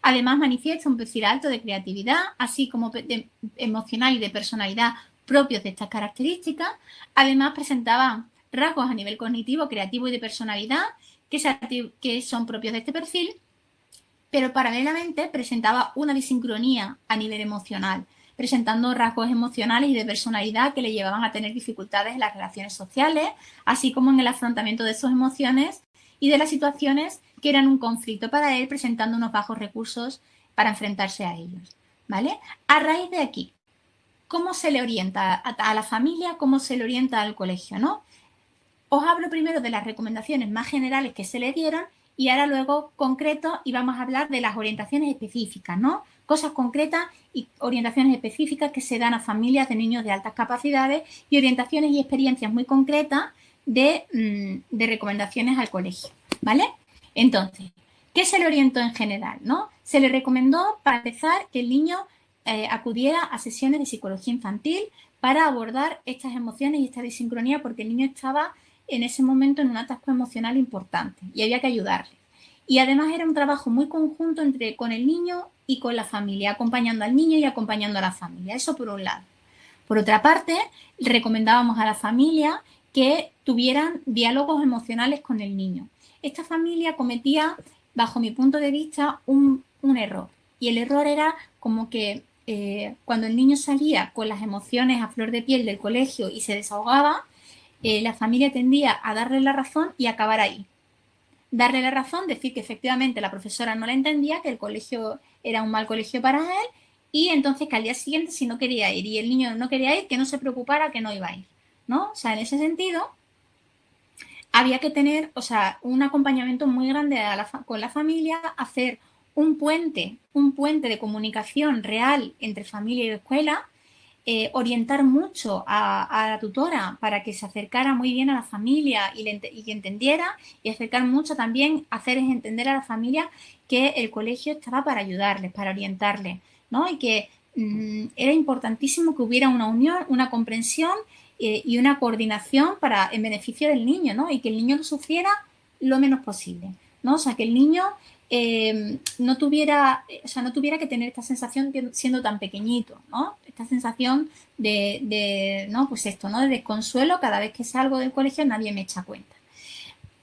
Además, manifiesta un perfil alto de creatividad, así como de emocional y de personalidad propios de estas características. Además, presentaba rasgos a nivel cognitivo, creativo y de personalidad que son propios de este perfil, pero paralelamente presentaba una disincronía a nivel emocional, presentando rasgos emocionales y de personalidad que le llevaban a tener dificultades en las relaciones sociales, así como en el afrontamiento de sus emociones y de las situaciones que eran un conflicto para él, presentando unos bajos recursos para enfrentarse a ellos, ¿vale? A raíz de aquí, ¿cómo se le orienta a la familia? ¿Cómo se le orienta al colegio, no? Os hablo primero de las recomendaciones más generales que se le dieron y ahora luego concreto y vamos a hablar de las orientaciones específicas, ¿no? Cosas concretas y orientaciones específicas que se dan a familias de niños de altas capacidades y orientaciones y experiencias muy concretas de recomendaciones al colegio, ¿vale? Entonces, ¿qué se le orientó en general, no? Se le recomendó, para empezar, que el niño acudiera a sesiones de psicología infantil para abordar estas emociones y esta disincronía, porque el niño estaba en ese momento en un atasco emocional importante y había que ayudarle. Y además era un trabajo muy conjunto con el niño y con la familia, acompañando al niño y acompañando a la familia. Eso por un lado. Por otra parte, recomendábamos a la familia que tuvieran diálogos emocionales con el niño. Esta familia cometía, bajo mi punto de vista, un error. Y el error era como que cuando el niño salía con las emociones a flor de piel del colegio y se desahogaba, la familia tendía a darle la razón y acabar ahí. Darle la razón, decir que efectivamente la profesora no la entendía, que el colegio era un mal colegio para él y entonces que al día siguiente, si no quería ir y el niño no quería ir, que no se preocupara, que no iba a ir, ¿no? O sea, en ese sentido había que tener, o sea, un acompañamiento muy grande con la familia, hacer un puente de comunicación real entre familia y escuela, orientar mucho a la tutora para que se acercara muy bien a la familia y que entendiera, y acercar mucho también, hacer entender a la familia que el colegio estaba para ayudarles, para orientarles, ¿no? Y que era importantísimo que hubiera una unión, una comprensión y una coordinación en beneficio del niño, ¿no? Y que el niño no sufriera lo menos posible, ¿no? O sea, que el niño no tuviera que tener esta sensación siendo tan pequeñito, ¿no? Esta sensación ¿no? Pues esto, ¿no? De desconsuelo, cada vez que salgo del colegio nadie me echa cuenta.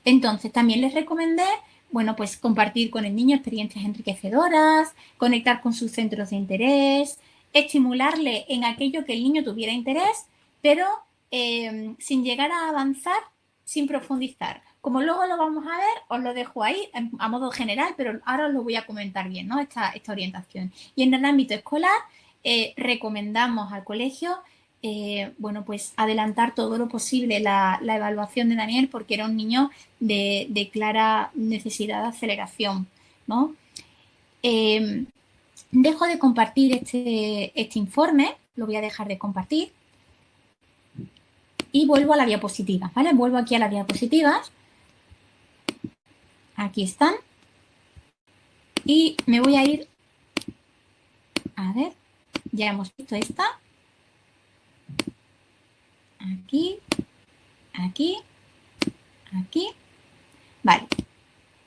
Entonces, también les recomendé, bueno, pues compartir con el niño experiencias enriquecedoras, conectar con sus centros de interés, estimularle en aquello que el niño tuviera interés, pero sin llegar a avanzar, sin profundizar. Como luego lo vamos a ver, os lo dejo ahí a modo general, pero ahora os lo voy a comentar bien, ¿no? Esta orientación. Y en el ámbito escolar, recomendamos al colegio bueno, pues adelantar todo lo posible la evaluación de Daniel porque era un niño de clara necesidad de aceleración, ¿no? Dejo de compartir este informe, lo voy a dejar de compartir y vuelvo a la diapositiva, ¿vale? Vuelvo aquí a las diapositivas. Aquí están. Y me voy a ir, a ver, ya hemos visto esta. Aquí, aquí, aquí. Vale.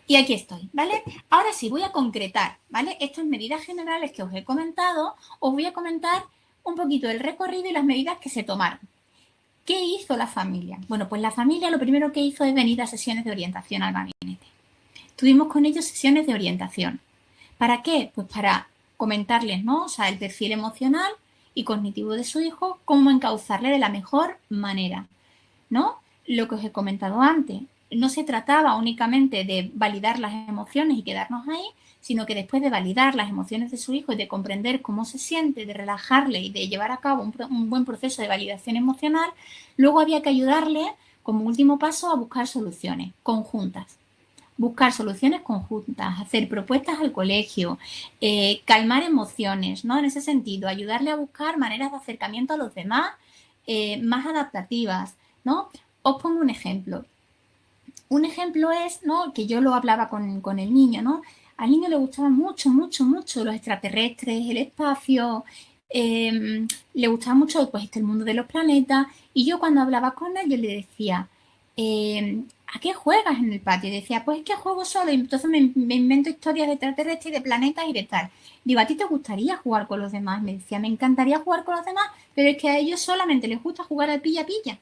Y aquí estoy, ¿vale? Ahora sí, voy a concretar, ¿vale? Estas medidas generales que os he comentado, os voy a comentar un poquito el recorrido y las medidas que se tomaron. ¿Qué hizo la familia? Bueno, pues la familia lo primero que hizo es venir a sesiones de orientación al gabinete. Tuvimos con ellos sesiones de orientación. ¿Para qué? Pues para comentarles, ¿no? O sea, el perfil emocional y cognitivo de su hijo, cómo encauzarle de la mejor manera, ¿no? Lo que os he comentado antes, no se trataba únicamente de validar las emociones y quedarnos ahí, sino que después de validar las emociones de su hijo y de comprender cómo se siente, de relajarle y de llevar a cabo un buen proceso de validación emocional, luego había que ayudarle, como último paso, a buscar soluciones conjuntas. Buscar soluciones conjuntas, hacer propuestas al colegio, calmar emociones, ¿no? En ese sentido, ayudarle a buscar maneras de acercamiento a los demás más adaptativas, ¿no? Os pongo un ejemplo. Un ejemplo es, ¿no? Que yo lo hablaba con el niño, ¿no? Al niño le gustaban mucho, mucho, mucho los extraterrestres, el espacio, le gustaba mucho pues, el mundo de los planetas. Y yo cuando hablaba con él, yo le decía, ¿a qué juegas en el patio? Y decía, pues es que juego solo. Y entonces me invento historias de extraterrestres y de planetas y de tal. Digo, ¿a ti te gustaría jugar con los demás? Me decía, me encantaría jugar con los demás, pero es que a ellos solamente les gusta jugar al pilla-pilla.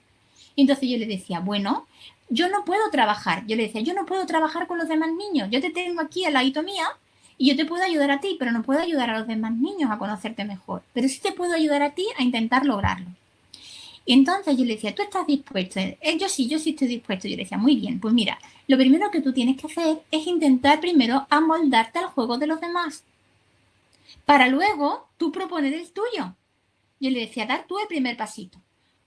Y entonces yo le decía, bueno, yo no puedo trabajar. Yo le decía, yo no puedo trabajar con los demás niños. Yo te tengo aquí al ladito mía y yo te puedo ayudar a ti, pero no puedo ayudar a los demás niños a conocerte mejor. Pero sí te puedo ayudar a ti a intentar lograrlo. Y entonces yo le decía, ¿tú estás dispuesto? Yo sí estoy dispuesto. Yo le decía, muy bien, pues mira, lo primero que tú tienes que hacer es intentar primero amoldarte al juego de los demás. Para luego tú proponer el tuyo. Yo le decía, dar tú el primer pasito.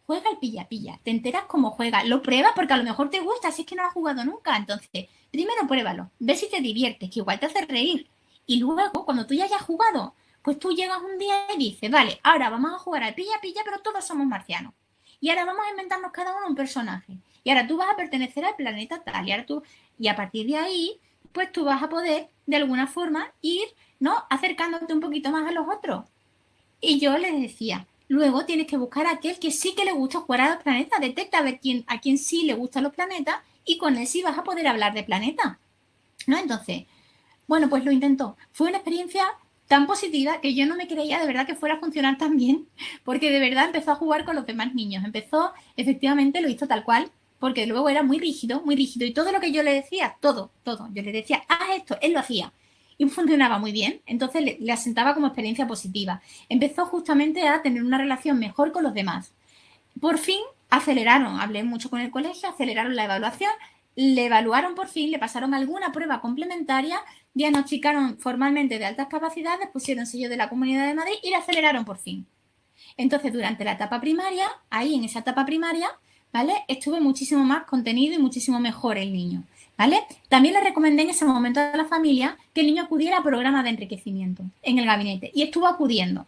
Juega el pilla-pilla, te enteras cómo juega, lo pruebas porque a lo mejor te gusta, si es que no lo has jugado nunca. Entonces, primero pruébalo, ve si te diviertes, que igual te hace reír. Y luego, cuando tú ya hayas jugado, pues tú llegas un día y dices, vale, ahora vamos a jugar al pilla-pilla, pero todos somos marcianos. Y ahora vamos a inventarnos cada uno un personaje. Y ahora tú vas a pertenecer al planeta tal. Y a partir de ahí, pues tú vas a poder, de alguna forma, ir, ¿no? Acercándote un poquito más a los otros. Y yo les decía, luego tienes que buscar a aquel que sí que le gusta jugar a los planetas. Detecta a ver a quién sí le gustan los planetas y con él sí vas a poder hablar de planetas, ¿no? Entonces, bueno, pues lo intentó. Fue una experiencia tan positiva que yo no me creía de verdad que fuera a funcionar tan bien, porque de verdad empezó a jugar con los demás niños. Empezó, efectivamente, lo hizo tal cual, porque luego era muy rígido, y todo lo que yo le decía, todo, yo le decía, haz esto, él lo hacía. Y funcionaba muy bien, entonces le asentaba como experiencia positiva. Empezó justamente a tener una relación mejor con los demás. Por fin aceleraron, hablé mucho con el colegio, aceleraron la evaluación, le evaluaron por fin, le pasaron alguna prueba complementaria, diagnosticaron formalmente de altas capacidades, pusieron sello de la Comunidad de Madrid y le aceleraron por fin. Entonces, durante la etapa primaria, ahí en esa etapa primaria, ¿vale? Estuvo muchísimo más contenido y muchísimo mejor el niño, ¿vale? También le recomendé en ese momento a la familia que el niño acudiera a programas de enriquecimiento en el gabinete y estuvo acudiendo.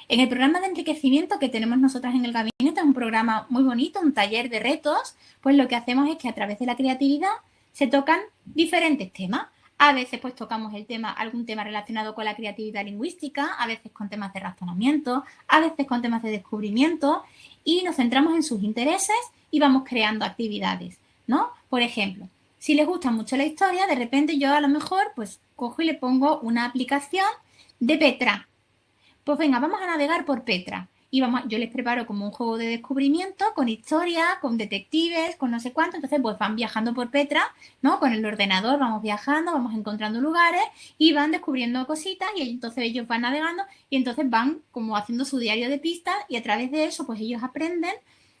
En el programa de enriquecimiento que tenemos nosotras en el gabinete, es un programa muy bonito, un taller de retos, pues lo que hacemos es que a través de la creatividad se tocan diferentes temas. A veces pues tocamos algún tema relacionado con la creatividad lingüística, a veces con temas de razonamiento, a veces con temas de descubrimiento y nos centramos en sus intereses y vamos creando actividades, ¿no? Por ejemplo, si les gusta mucho la historia, de repente yo a lo mejor pues cojo y le pongo una aplicación de Petra. Pues venga, vamos a navegar por Petra. Y yo les preparo como un juego de descubrimiento con historia, con detectives, con no sé cuánto. Entonces, pues van viajando por Petra, ¿no? Con el ordenador vamos viajando, vamos encontrando lugares y van descubriendo cositas y entonces ellos van navegando y entonces van como haciendo su diario de pistas y a través de eso, pues ellos aprenden,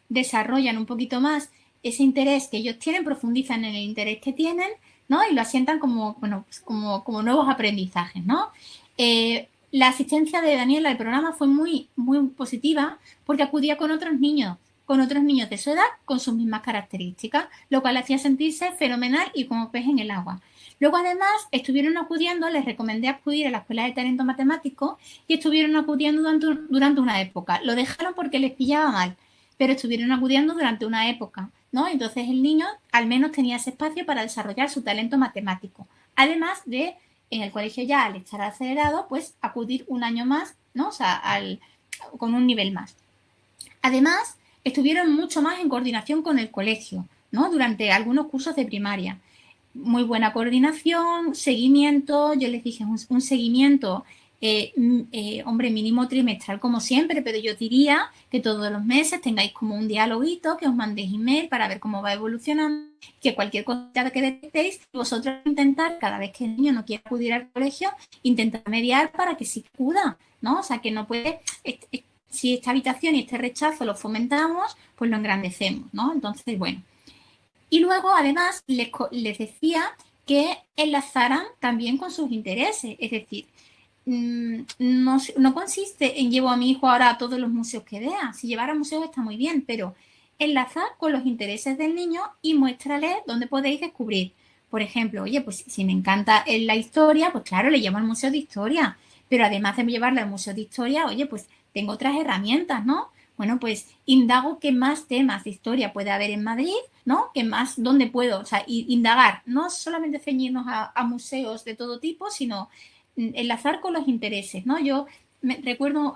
desarrollan un poquito más ese interés que ellos tienen, profundizan en el interés que tienen, ¿no? Y lo asientan como, bueno, pues como nuevos aprendizajes, ¿no? La asistencia de Daniela al programa fue muy, muy positiva porque acudía con otros niños de su edad con sus mismas características, lo cual hacía sentirse fenomenal y como pez en el agua. Luego, además, estuvieron acudiendo, les recomendé acudir a la Escuela de Talento Matemático y estuvieron acudiendo durante una época. Lo dejaron porque les pillaba mal, pero estuvieron acudiendo durante una época, ¿no? Entonces el niño al menos tenía ese espacio para desarrollar su talento matemático, además de en el colegio ya al estar acelerado, pues acudir un año más, ¿no? O sea, con un nivel más. Además, estuvieron mucho más en coordinación con el colegio, ¿no? Durante algunos cursos de primaria. Muy buena coordinación, seguimiento, yo les dije un seguimiento, hombre, mínimo trimestral como siempre, pero yo diría que todos los meses tengáis como un dialoguito, que os mandéis email para ver cómo va evolucionando, que cualquier cosa que detectéis, vosotros intentar, cada vez que el niño no quiera acudir al colegio, intentar mediar para que sí acuda, ¿no? O sea, que no puede, si esta habitación y este rechazo lo fomentamos, pues lo engrandecemos, ¿no? Entonces, bueno. Y luego, además, les decía que enlazaran también con sus intereses. Es decir, no consiste en llevo a mi hijo ahora a todos los museos que vea. Si llevar a museos está muy bien, pero enlazar con los intereses del niño y muéstrale dónde podéis descubrir. Por ejemplo, oye, pues si me encanta la historia, pues claro, le llevo al Museo de Historia. Pero además de llevarle al Museo de Historia, oye, pues tengo otras herramientas, ¿no? Bueno, pues indago qué más temas de historia puede haber en Madrid, ¿no? ¿Qué más, dónde puedo? O sea, indagar, no solamente ceñirnos a museos de todo tipo, sino enlazar con los intereses, ¿no? Yo me recuerdo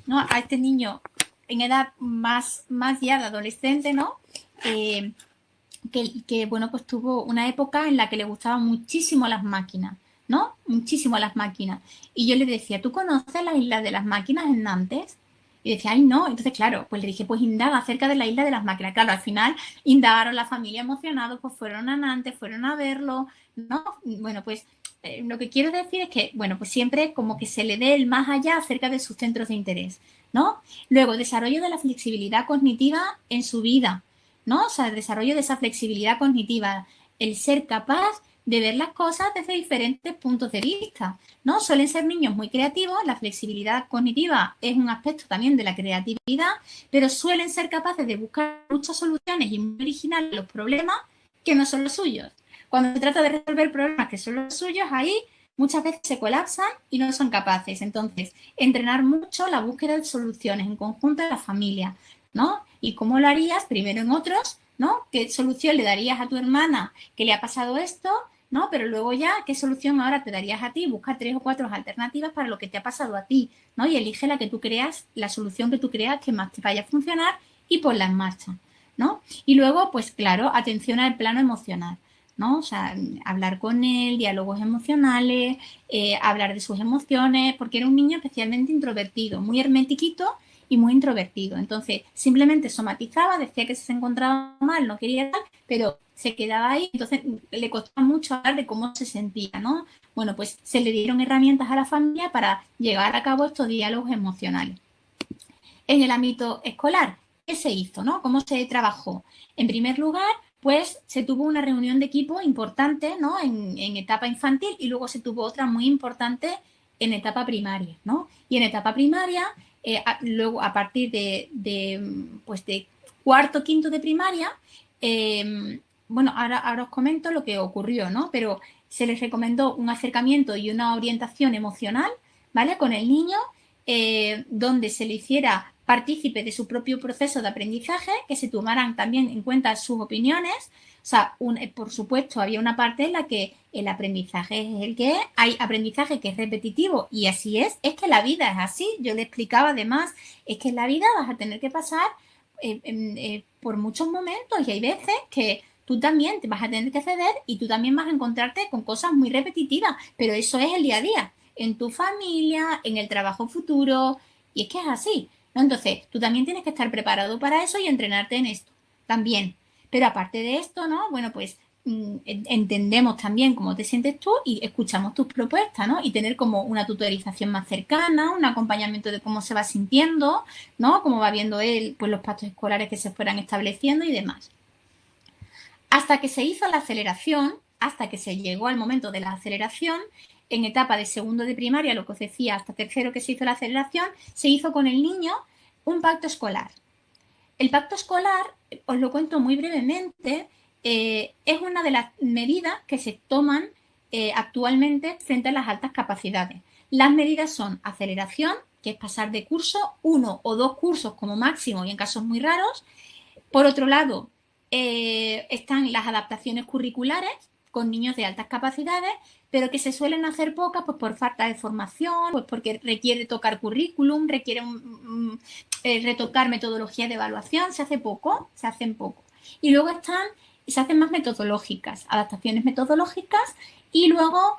¿no? a este niño en edad más ya de adolescente, ¿no? Que, bueno, pues tuvo una época en la que le gustaban muchísimo las máquinas, ¿no? Muchísimo las máquinas. Y yo le decía, ¿tú conoces la isla de las máquinas en Nantes? Y decía, ay, no. Entonces, claro, pues le dije, pues indaga acerca de la isla de las máquinas. Claro, al final indagaron la familia emocionados, pues fueron a Nantes, fueron a verlo, ¿no? Bueno, pues lo que quiero decir es que, bueno, pues siempre como que se le dé el más allá acerca de sus centros de interés, ¿no? Luego, desarrollo de la flexibilidad cognitiva en su vida, ¿no? O sea, el desarrollo de esa flexibilidad cognitiva, el ser capaz de ver las cosas desde diferentes puntos de vista, ¿no? Suelen ser niños muy creativos, la flexibilidad cognitiva es un aspecto también de la creatividad, pero suelen ser capaces de buscar muchas soluciones y muy originales a los problemas que no son los suyos. Cuando se trata de resolver problemas que son los suyos, ahí muchas veces se colapsan y no son capaces. Entonces, entrenar mucho la búsqueda de soluciones en conjunto de la familia, ¿no? ¿Y cómo lo harías? Primero en otros, ¿no? ¿Qué solución le darías a tu hermana que le ha pasado esto? ¿No? Pero luego ya, ¿qué solución ahora te darías a ti? Busca 3 o 4 alternativas para lo que te ha pasado a ti, ¿no? Y elige la que tú creas, la solución que tú creas que más te vaya a funcionar y ponla en marcha, ¿no? Y luego, pues claro, atención al plano emocional, ¿no? O sea, hablar con él, diálogos emocionales, hablar de sus emociones, porque era un niño especialmente introvertido, muy hermetiquito y muy introvertido. Entonces, simplemente somatizaba, decía que se encontraba mal, no quería tal, pero se quedaba ahí, entonces le costaba mucho hablar de cómo se sentía, ¿no? Bueno, pues se le dieron herramientas a la familia para llevar a cabo estos diálogos emocionales. En el ámbito escolar, ¿qué se hizo, no? ¿Cómo se trabajó? En primer lugar, pues se tuvo una reunión de equipo importante, ¿no? En etapa infantil y luego se tuvo otra muy importante en etapa primaria, ¿no? Y en etapa primaria, luego a partir pues de cuarto, quinto de primaria, bueno, ahora os comento lo que ocurrió, ¿no? Pero se les recomendó un acercamiento y una orientación emocional, ¿vale? Con el niño, donde se le hiciera partícipe de su propio proceso de aprendizaje, que se tomaran también en cuenta sus opiniones. O sea, por supuesto, había una parte en la que el aprendizaje es el que es, hay aprendizaje que es repetitivo y así es que la vida es así. Yo le explicaba además, es que en la vida vas a tener que pasar por muchos momentos y hay veces que tú también te vas a tener que ceder y tú también vas a encontrarte con cosas muy repetitivas, pero eso es el día a día, en tu familia, en el trabajo futuro, y es que es así, ¿no? Entonces, tú también tienes que estar preparado para eso y entrenarte en esto también. Pero aparte de esto, ¿no? Bueno, pues entendemos también cómo te sientes tú y escuchamos tus propuestas, ¿no? Y tener como una tutorización más cercana, un acompañamiento de cómo se va sintiendo, ¿no? Cómo va viendo él, pues los pactos escolares que se fueran estableciendo y demás. Hasta que se hizo la aceleración, hasta que se llegó al momento de la aceleración, en etapa de segundo de primaria, lo que os decía, hasta tercero que se hizo la aceleración, se hizo con el niño un pacto escolar. El pacto escolar, os lo cuento muy brevemente, es una de las medidas que se toman actualmente frente a las altas capacidades. Las medidas son aceleración, que es pasar de curso, 1 o 2 cursos como máximo y en casos muy raros. Por otro lado, están las adaptaciones curriculares con niños de altas capacidades, pero que se suelen hacer pocas pues por falta de formación, pues porque requiere tocar currículum, requiere retocar metodologías de evaluación, se hacen poco. Y luego se hacen más metodológicas, adaptaciones metodológicas y luego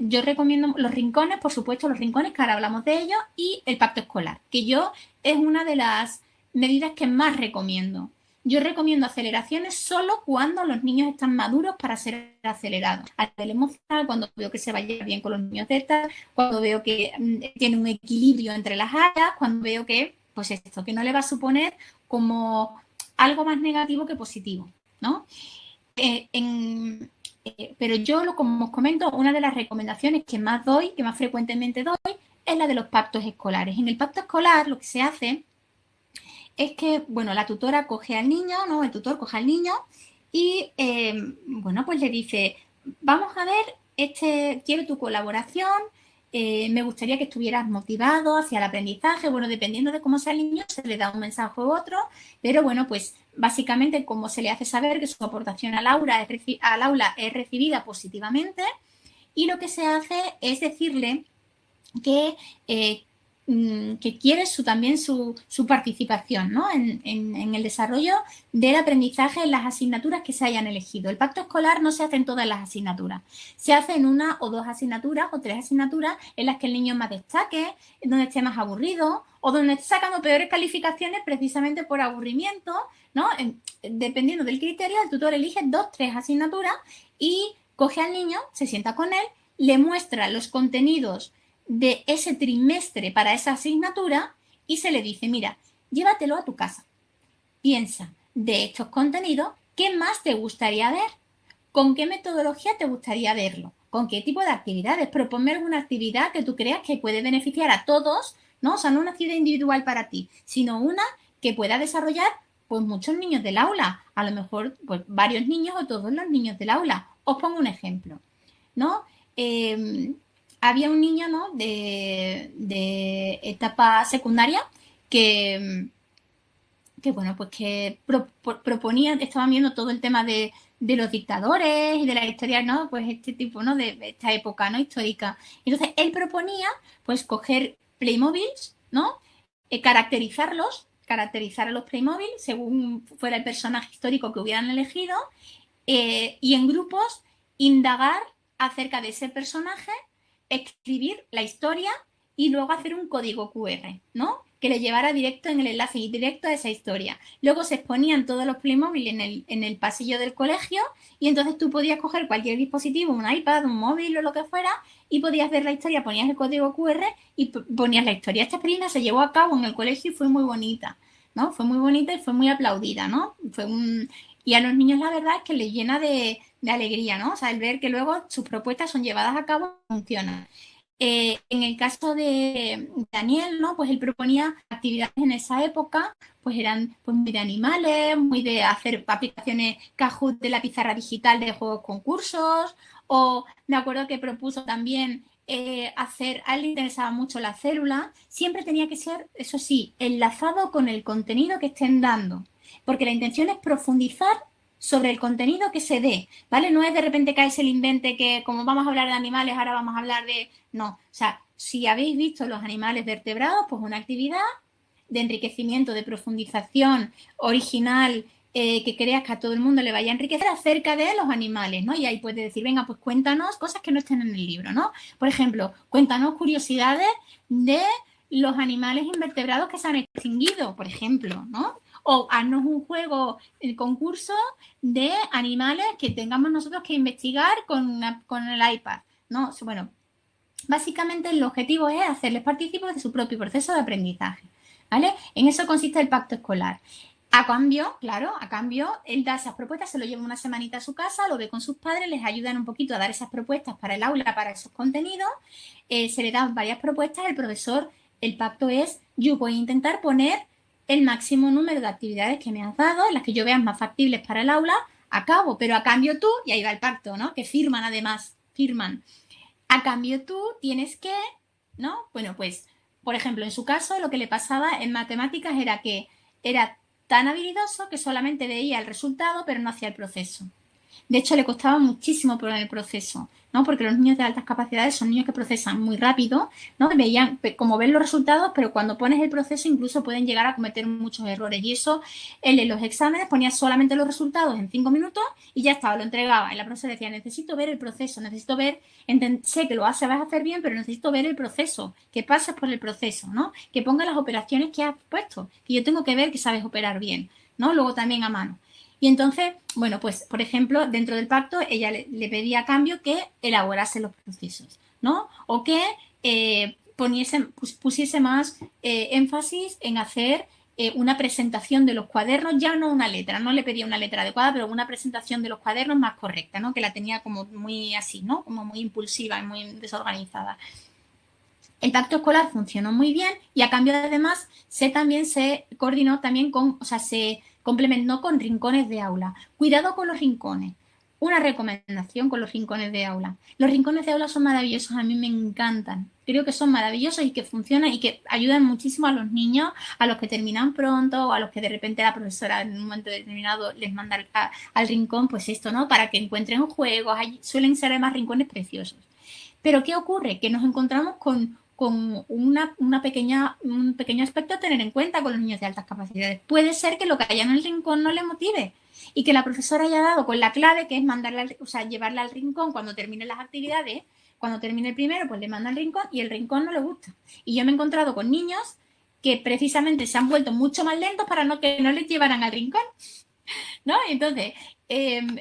yo recomiendo los rincones, por supuesto, los rincones, que ahora hablamos de ellos, y el pacto escolar, que yo es una de las medidas que más recomiendo. Yo recomiendo aceleraciones solo cuando los niños están maduros para ser acelerados. A nivel emocional, cuando veo que se va a llevar bien con los niños de estas, cuando veo que tiene un equilibrio entre las áreas, cuando veo que, pues esto, que no le va a suponer como algo más negativo que positivo, ¿no? Pero yo, como os comento, una de las recomendaciones que más doy, que más frecuentemente doy, es la de los pactos escolares. En el pacto escolar lo que se hace es que, bueno, la tutora coge al niño, ¿no? El tutor coge al niño y, bueno, pues le dice, vamos a ver, quiero tu colaboración, me gustaría que estuvieras motivado hacia el aprendizaje, bueno, dependiendo de cómo sea el niño, se le da un mensaje u otro, pero bueno, pues básicamente como se le hace saber que su aportación al aula es recibida positivamente y lo que se hace es decirle que quiere también su participación, ¿no? en el desarrollo del aprendizaje en las asignaturas que se hayan elegido. El pacto escolar no se hace en todas las asignaturas, se hace en una o dos asignaturas o tres asignaturas en las que el niño más destaque, donde esté más aburrido o donde esté sacando peores calificaciones precisamente por aburrimiento, ¿no? Dependiendo del criterio, el tutor elige 2 o 3 asignaturas y coge al niño, se sienta con él, le muestra los contenidos de ese trimestre para esa asignatura y se le dice, mira, llévatelo a tu casa. Piensa de estos contenidos, ¿qué más te gustaría ver? ¿Con qué metodología te gustaría verlo? ¿Con qué tipo de actividades? Proponme alguna actividad que tú creas que puede beneficiar a todos, ¿no? O sea, no una actividad individual para ti, sino una que pueda desarrollar pues muchos niños del aula, a lo mejor pues varios niños o todos los niños del aula. Os pongo un ejemplo, ¿no? Había un niño, ¿no? de etapa secundaria que bueno, pues que proponía, estaban viendo todo el tema de los dictadores y de la historia, ¿no? Pues este tipo, ¿no? De esta época, ¿no? Histórica. Entonces, él proponía, pues, coger Playmobiles, ¿no? Caracterizar a los Playmobil según fuera el personaje histórico que hubieran elegido y en grupos indagar acerca de ese personaje, escribir la historia y luego hacer un código QR, ¿no? Que le llevara directo en el enlace y directo a esa historia. Luego se exponían todos los Playmobil en el pasillo del colegio y entonces tú podías coger cualquier dispositivo, un iPad, un móvil o lo que fuera y podías ver la historia, ponías el código QR y ponías la historia. Esta experiencia se llevó a cabo en el colegio y fue muy bonita, ¿no? Fue muy bonita y fue muy aplaudida, ¿no? Y a los niños la verdad es que les llena de alegría, ¿no? O sea, el ver que luego sus propuestas son llevadas a cabo y funcionan. En el caso de Daniel, ¿no? Pues él proponía actividades en esa época, pues eran pues, muy de animales, muy de hacer aplicaciones Kahoot de la pizarra digital de juegos concursos, o me acuerdo que propuso también a él le interesaba mucho la célula, siempre tenía que ser, eso sí, enlazado con el contenido que estén dando, porque la intención es profundizar sobre el contenido que se dé, ¿vale? No es de repente caerse el invente que como vamos a hablar de animales, ahora vamos a hablar de... No, o sea, si habéis visto los animales vertebrados, pues una actividad de enriquecimiento, de profundización original, que creas que a todo el mundo le vaya a enriquecer acerca de los animales, ¿no? Y ahí puedes decir, venga, pues cuéntanos cosas que no estén en el libro, ¿no? Por ejemplo, cuéntanos curiosidades de los animales invertebrados que se han extinguido, por ejemplo, ¿no? O haznos un juego, el concurso de animales que tengamos nosotros que investigar con el iPad, ¿no? Bueno, básicamente el objetivo es hacerles partícipes de su propio proceso de aprendizaje, ¿vale? En eso consiste el pacto escolar. A cambio, claro, él da esas propuestas, se lo lleva una semanita a su casa, lo ve con sus padres, les ayudan un poquito a dar esas propuestas para el aula, para esos contenidos, se le dan varias propuestas, el profesor, el pacto es, yo voy a intentar poner el máximo número de actividades que me has dado, en las que yo vea más factibles para el aula, a cabo, pero a cambio tú, y ahí va el pacto, ¿no? Que firman además, firman. A cambio tú tienes que, ¿no? Bueno, pues, por ejemplo, en su caso lo que le pasaba en matemáticas era que era tan habilidoso que solamente veía el resultado pero no hacía el proceso. De hecho, le costaba muchísimo por el proceso, ¿no? Porque los niños de altas capacidades son niños que procesan muy rápido, ¿no? Veían como ven los resultados, pero cuando pones el proceso incluso pueden llegar a cometer muchos errores. Y eso, él en los exámenes ponía solamente los resultados en 5 minutos y ya estaba, lo entregaba. Y la profesora decía, necesito ver el proceso, necesito ver, sé que lo vas a hacer bien, pero necesito ver el proceso, que pases por el proceso, ¿no? Que ponga las operaciones que has puesto, que yo tengo que ver que sabes operar bien, ¿no? Luego también a mano. Y entonces, bueno, pues, por ejemplo, dentro del pacto, ella le pedía a cambio que elaborase los procesos, ¿no? O que pusiese más énfasis en hacer una presentación de los cuadernos, ya no una letra, no le pedía una letra adecuada, pero una presentación de los cuadernos más correcta, ¿no? Que la tenía como muy así, ¿no? Como muy impulsiva y muy desorganizada. El pacto escolar funcionó muy bien y a cambio además también se coordinó también con, o sea, se complementó con rincones de aula. Cuidado con los rincones. Una recomendación con los rincones de aula. Los rincones de aula son maravillosos, a mí me encantan. Creo que son maravillosos y que funcionan y que ayudan muchísimo a los niños, a los que terminan pronto o a los que de repente la profesora en un momento determinado les manda al rincón, pues esto, ¿no? Para que encuentren juegos. Suelen ser además rincones preciosos. Pero ¿qué ocurre? Que nos encontramos con un pequeño aspecto a tener en cuenta con los niños de altas capacidades. Puede ser que lo que haya en el rincón no les motive y que la profesora haya dado con la clave, que es llevarla al rincón cuando termine las actividades. Cuando termine el primero, pues le manda al rincón y el rincón no le gusta. Y yo me he encontrado con niños que precisamente se han vuelto mucho más lentos para que no les llevaran al rincón, ¿no? Entonces,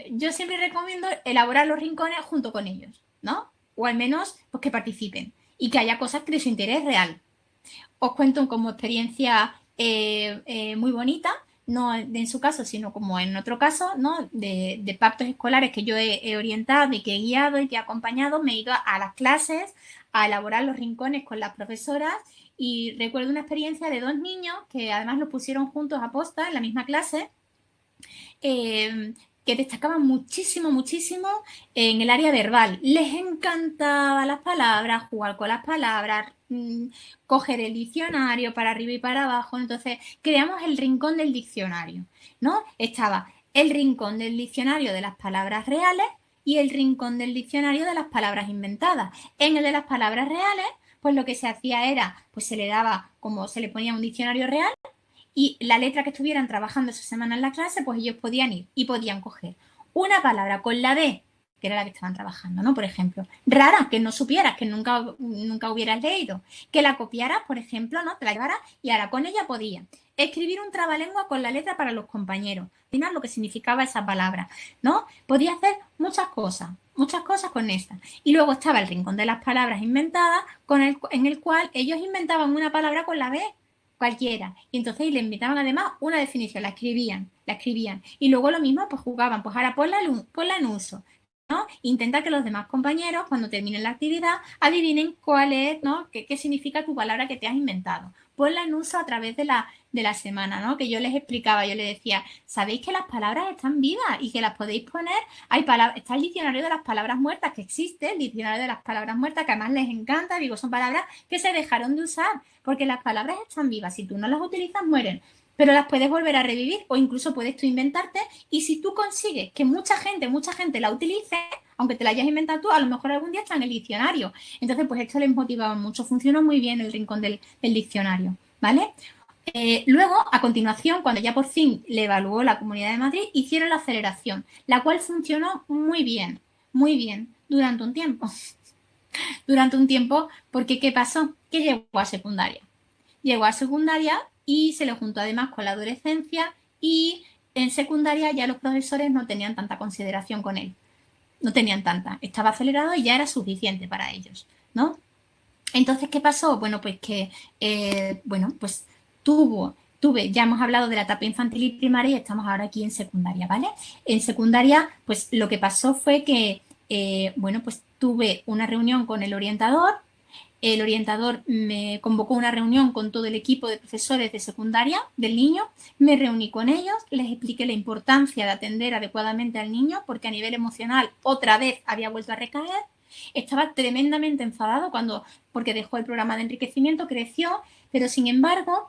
yo siempre recomiendo elaborar los rincones junto con ellos, ¿no? O al menos pues, que participen y que haya cosas que de su interés real. Os cuento como experiencia muy bonita, no en su caso, sino como en otro caso, ¿no? De pactos escolares que yo he orientado y que he guiado y que he acompañado, me he ido a las clases a elaborar los rincones con las profesoras y recuerdo una experiencia de 2 niños que además los pusieron juntos a posta en la misma clase, que destacaban muchísimo, muchísimo en el área verbal. Les encantaba las palabras, jugar con las palabras, coger el diccionario para arriba y para abajo. Entonces, creamos el rincón del diccionario, ¿no? Estaba el rincón del diccionario de las palabras reales y el rincón del diccionario de las palabras inventadas. En el de las palabras reales, pues lo que se hacía era, pues se le daba, como se le ponía un diccionario real, y la letra que estuvieran trabajando esa semana en la clase, pues ellos podían ir y podían coger una palabra con la D, que era la que estaban trabajando, ¿no? Por ejemplo, rara, que no supieras, que nunca hubieras leído, que la copiaras, por ejemplo, ¿no? Te la llevaras y ahora con ella podía escribir un trabalengua con la letra para los compañeros, final lo que significaba esa palabra, ¿no? Podía hacer muchas cosas con esta. Y luego estaba el rincón de las palabras inventadas, en el cual ellos inventaban una palabra con la B, cualquiera. Y entonces le invitaban además una definición, la escribían. Y luego lo mismo, pues jugaban, pues ahora ponla en uso. ¿no? Intenta que los demás compañeros, cuando terminen la actividad, adivinen cuál es, ¿no? ¿Qué significa tu palabra que te has inventado? Ponla en uso a través de la semana, ¿no? Que yo les explicaba, yo les decía, sabéis que las palabras están vivas y que las podéis poner, está el diccionario de las palabras muertas, que existe, el diccionario de las palabras muertas, que además les encanta, digo, son palabras que se dejaron de usar, porque las palabras están vivas, si tú no las utilizas, mueren, pero las puedes volver a revivir o incluso puedes tú inventarte, y si tú consigues que mucha gente la utilice, aunque te la hayas inventado tú, a lo mejor algún día está en el diccionario. Entonces, pues esto les motivaba mucho, funcionó muy bien el rincón del diccionario, ¿vale? Luego, a continuación, cuando ya por fin le evaluó la Comunidad de Madrid, hicieron la aceleración, la cual funcionó muy bien, durante un tiempo. Durante un tiempo, porque ¿qué pasó? Que llegó a secundaria. Llegó a secundaria y se le juntó además con la adolescencia, y en secundaria ya los profesores no tenían tanta consideración con él. No tenían tanta. Estaba acelerado y ya era suficiente para ellos, ¿no? Entonces, ¿qué pasó? Bueno, pues que, pues ya hemos hablado de la etapa infantil y primaria y estamos ahora aquí en secundaria, ¿vale? En secundaria, pues lo que pasó fue que, pues tuve una reunión con el orientador me convocó una reunión con todo el equipo de profesores de secundaria del niño, me reuní con ellos, les expliqué la importancia de atender adecuadamente al niño porque a nivel emocional otra vez había vuelto a recaer. Estaba tremendamente enfadado porque dejó el programa de enriquecimiento, creció, pero sin embargo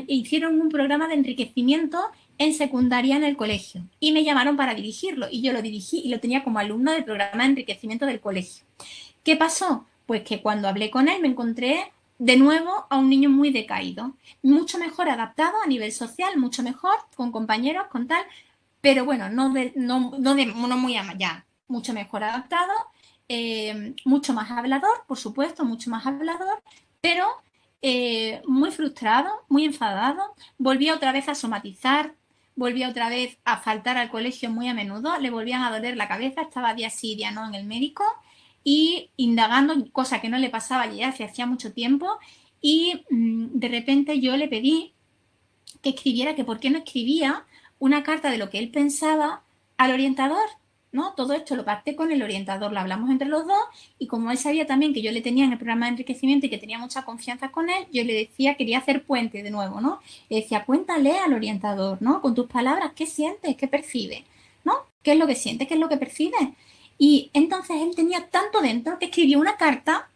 hicieron un programa de enriquecimiento en secundaria en el colegio y me llamaron para dirigirlo y yo lo dirigí y lo tenía como alumno del programa de enriquecimiento del colegio. ¿Qué pasó? Pues que cuando hablé con él me encontré de nuevo a un niño muy decaído, mucho mejor adaptado a nivel social, mucho mejor, con compañeros, con tal, pero bueno, no muy allá, mucho mejor adaptado, mucho más hablador, por supuesto, mucho más hablador, pero muy frustrado, muy enfadado, volvía otra vez a somatizar, volvía otra vez a faltar al colegio muy a menudo, le volvían a doler la cabeza, estaba día sí, día no en el médico, y indagando, cosa que no le pasaba ya hacía mucho tiempo, y de repente yo le pedí que escribiera, que por qué no escribía una carta de lo que él pensaba al orientador, ¿no? Todo esto lo pacté con el orientador, lo hablamos entre los dos, y como él sabía también que yo le tenía en el programa de enriquecimiento y que tenía mucha confianza con él, yo le decía, quería hacer puente de nuevo, ¿no? Le decía, cuéntale al orientador, ¿no? Con tus palabras, ¿qué sientes? ¿Qué percibes? ¿No? ¿Qué es lo que sientes? ¿Qué es lo que percibes? Y entonces él tenía tanto dentro que escribió una carta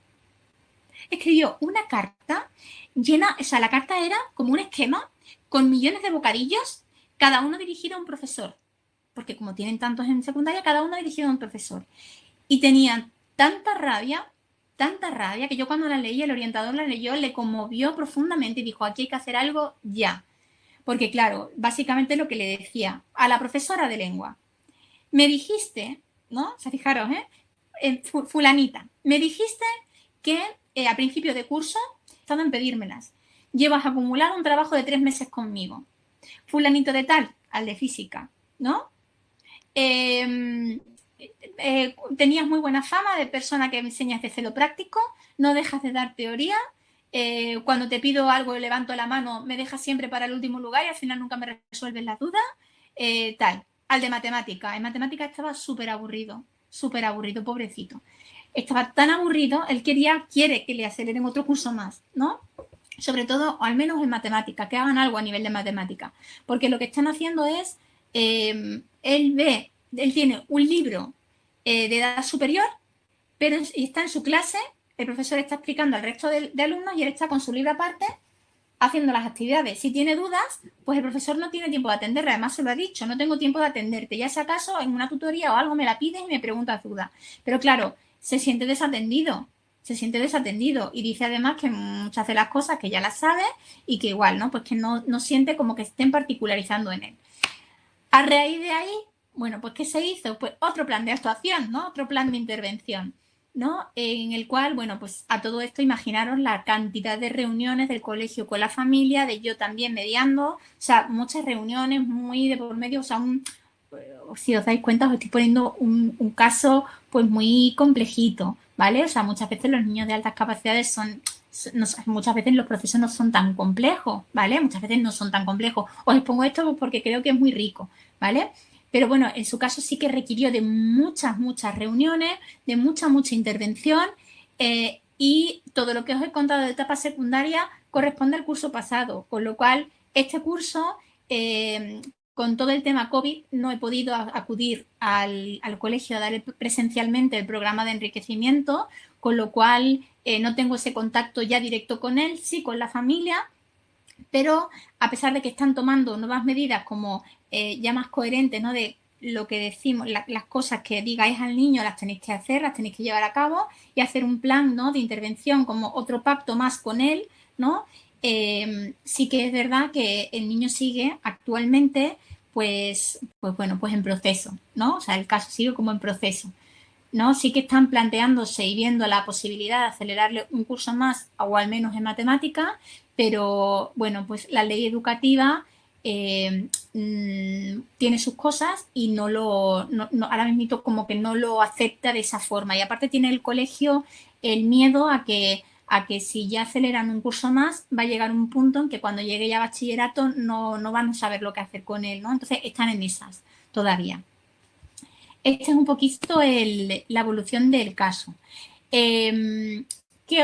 llena, o sea, la carta era como un esquema con millones de bocadillos, cada uno dirigido a un profesor, porque como tienen tantos en secundaria, cada uno dirigido a un profesor. Y tenían tanta rabia, que yo cuando la leí, el orientador la leyó, le conmovió profundamente y dijo, aquí hay que hacer algo ya. Porque claro, básicamente lo que le decía a la profesora de lengua, me dijiste, ¿no? O sea, fijaros, fulanita, me dijiste que a principio de curso estaba en pedírmelas. Llevas acumulado un trabajo de 3 meses conmigo. Fulanito de tal, al de física, ¿no? Tenías muy buena fama de persona que enseñas de celo práctico, no dejas de dar teoría. Cuando te pido algo levanto la mano, me dejas siempre para el último lugar y al final nunca me resuelves las dudas. Tal. Al de matemática. En matemática estaba súper aburrido, pobrecito. Estaba tan aburrido, él quiere que le aceleren otro curso más, ¿no? Sobre todo, o al menos en matemática, que hagan algo a nivel de matemática. Porque lo que están haciendo es, él tiene un libro de edad superior, pero está en su clase, el profesor está explicando al resto de alumnos y él está con su libro aparte haciendo las actividades. Si tiene dudas, pues el profesor no tiene tiempo de atenderle. Además, se lo ha dicho, no tengo tiempo de atenderte. Ya si acaso en una tutoría o algo me la pides y me preguntas dudas. Pero claro, se siente desatendido y dice además que muchas de las cosas que ya las sabe y que igual, ¿no? Pues que no siente como que estén particularizando en él. A raíz de ahí, bueno, pues ¿qué se hizo? Pues otro plan de actuación, ¿no? Otro plan de intervención, ¿no? En el cual, bueno, pues a todo esto imaginaros la cantidad de reuniones del colegio con la familia, de yo también mediando, o sea, muchas reuniones muy de por medio, o sea, si os dais cuenta, os estoy poniendo un caso pues muy complejito, ¿vale? O sea, muchas veces los niños de altas capacidades muchas veces los procesos no son tan complejos, ¿vale? Muchas veces no son tan complejos. Os expongo esto porque creo que es muy rico, ¿vale? Pero bueno, en su caso sí que requirió de muchas reuniones, de mucha intervención, y todo lo que os he contado de etapa secundaria corresponde al curso pasado, con lo cual este curso, con todo el tema COVID, no he podido acudir al colegio a dar presencialmente el programa de enriquecimiento, con lo cual no tengo ese contacto ya directo con él, sí con la familia, pero a pesar de que están tomando nuevas medidas como ya más coherentes, ¿no? De lo que decimos, las cosas que digáis al niño las tenéis que hacer, las tenéis que llevar a cabo y hacer un plan, ¿no? De intervención como otro pacto más con él, ¿no? Sí que es verdad que el niño sigue actualmente, pues bueno, pues en proceso, ¿no? O sea, el caso sigue como en proceso, ¿no? Sí que están planteándose y viendo la posibilidad de acelerarle un curso más o al menos en matemática, pero bueno, pues la ley educativa tiene sus cosas y ahora mismo como que no lo acepta de esa forma. Y aparte tiene el colegio el miedo a que si ya aceleran un curso más, va a llegar un punto en que cuando llegue ya a bachillerato no van a saber lo que hacer con él, ¿no? Entonces están en esas todavía. Esta es un poquito la evolución del caso. ¿Qué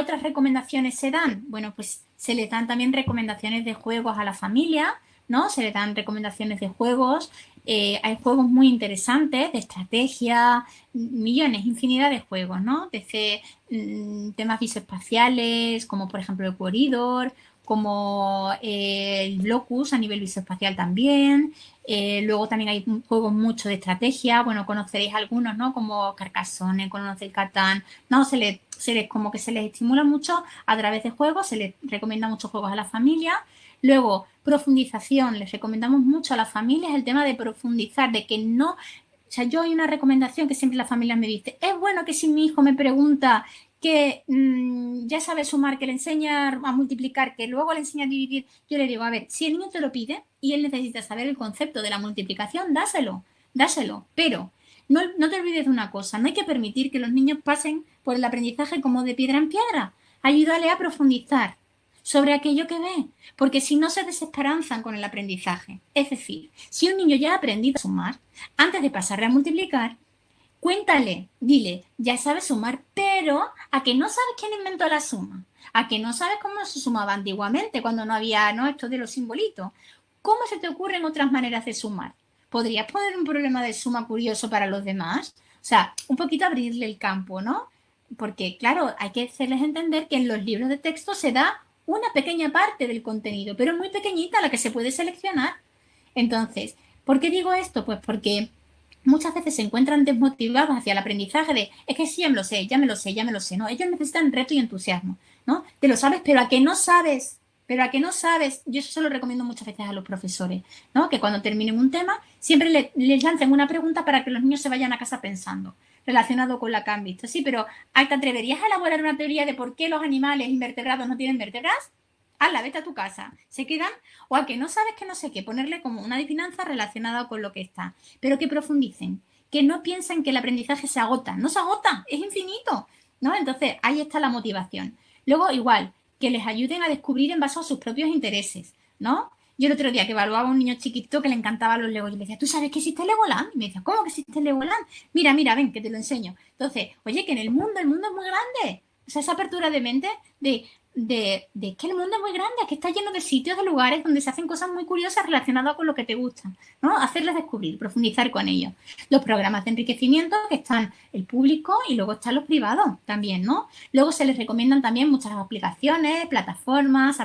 otras recomendaciones se dan? Bueno, pues se le dan también recomendaciones de juegos a la familia, ¿no? Se le dan recomendaciones de juegos. Hay juegos muy interesantes de estrategia, millones, infinidad de juegos, ¿no? Desde temas visoespaciales, como por ejemplo el Corridor, como el Blocus a nivel visoespacial también. Luego también hay juegos mucho de estrategia, bueno, conoceréis algunos, ¿no? Como Carcassonne, conocéis Catán, ¿no? Como que se les estimula mucho a través de juegos, se les recomienda muchos juegos a la familia. Luego, profundización, les recomendamos mucho a las familias el tema de profundizar, de que no... O sea, yo hay una recomendación que siempre las familias me dicen, es bueno que si mi hijo me pregunta que ya sabe sumar, que le enseña a multiplicar, que luego le enseña a dividir, yo le digo, a ver, si el niño te lo pide y él necesita saber el concepto de la multiplicación, dáselo, pero no te olvides de una cosa, no hay que permitir que los niños pasen por el aprendizaje como de piedra en piedra, ayúdale a profundizar sobre aquello que ve, porque si no se desesperanzan con el aprendizaje. Es decir, si un niño ya ha aprendido a sumar, antes de pasarle a multiplicar, cuéntale, dile, ya sabes sumar, pero a que no sabes quién inventó la suma, a que no sabes cómo se sumaba antiguamente, cuando no había, ¿no? Esto de los simbolitos. ¿Cómo se te ocurren otras maneras de sumar? ¿Podrías poner un problema de suma curioso para los demás? O sea, un poquito abrirle el campo, ¿no? Porque, claro, hay que hacerles entender que en los libros de texto se da una pequeña parte del contenido, pero muy pequeñita, la que se puede seleccionar. Entonces, ¿por qué digo esto? Pues porque muchas veces se encuentran desmotivados hacia el aprendizaje de, es que sí, ya me lo sé, ya me lo sé, ya me lo sé, ¿no? Ellos necesitan reto y entusiasmo, ¿no? Te lo sabes, pero a que no sabes, yo eso se lo recomiendo muchas veces a los profesores, ¿no? Que cuando terminen un tema, siempre les lancen una pregunta para que los niños se vayan a casa pensando, relacionado con la que han visto. Sí, pero ¿te atreverías a elaborar una teoría de por qué los animales invertebrados no tienen vértebras? Hazla, vete a tu casa. Se quedan, o a que no sabes que no sé qué, ponerle como una adivinanza relacionada con lo que está. Pero que profundicen, que no piensen que el aprendizaje se agota. No se agota, es infinito, ¿no? Entonces, ahí está la motivación. Luego, igual, que les ayuden a descubrir en base a sus propios intereses, ¿no? Yo el otro día que evaluaba a un niño chiquito que le encantaban los Legos, y le decía, ¿tú sabes que existe Legoland? Y me decía, ¿cómo que existe Legoland? Mira, ven, que te lo enseño. Entonces, oye, que en el mundo es muy grande. O sea, esa apertura de mente de que el mundo es muy grande, que está lleno de sitios, de lugares donde se hacen cosas muy curiosas relacionadas con lo que te gusta, ¿no? Hacerles descubrir, profundizar con ellos. Los programas de enriquecimiento, que están el público y luego están los privados también, ¿no? Luego se les recomiendan también muchas aplicaciones, plataformas,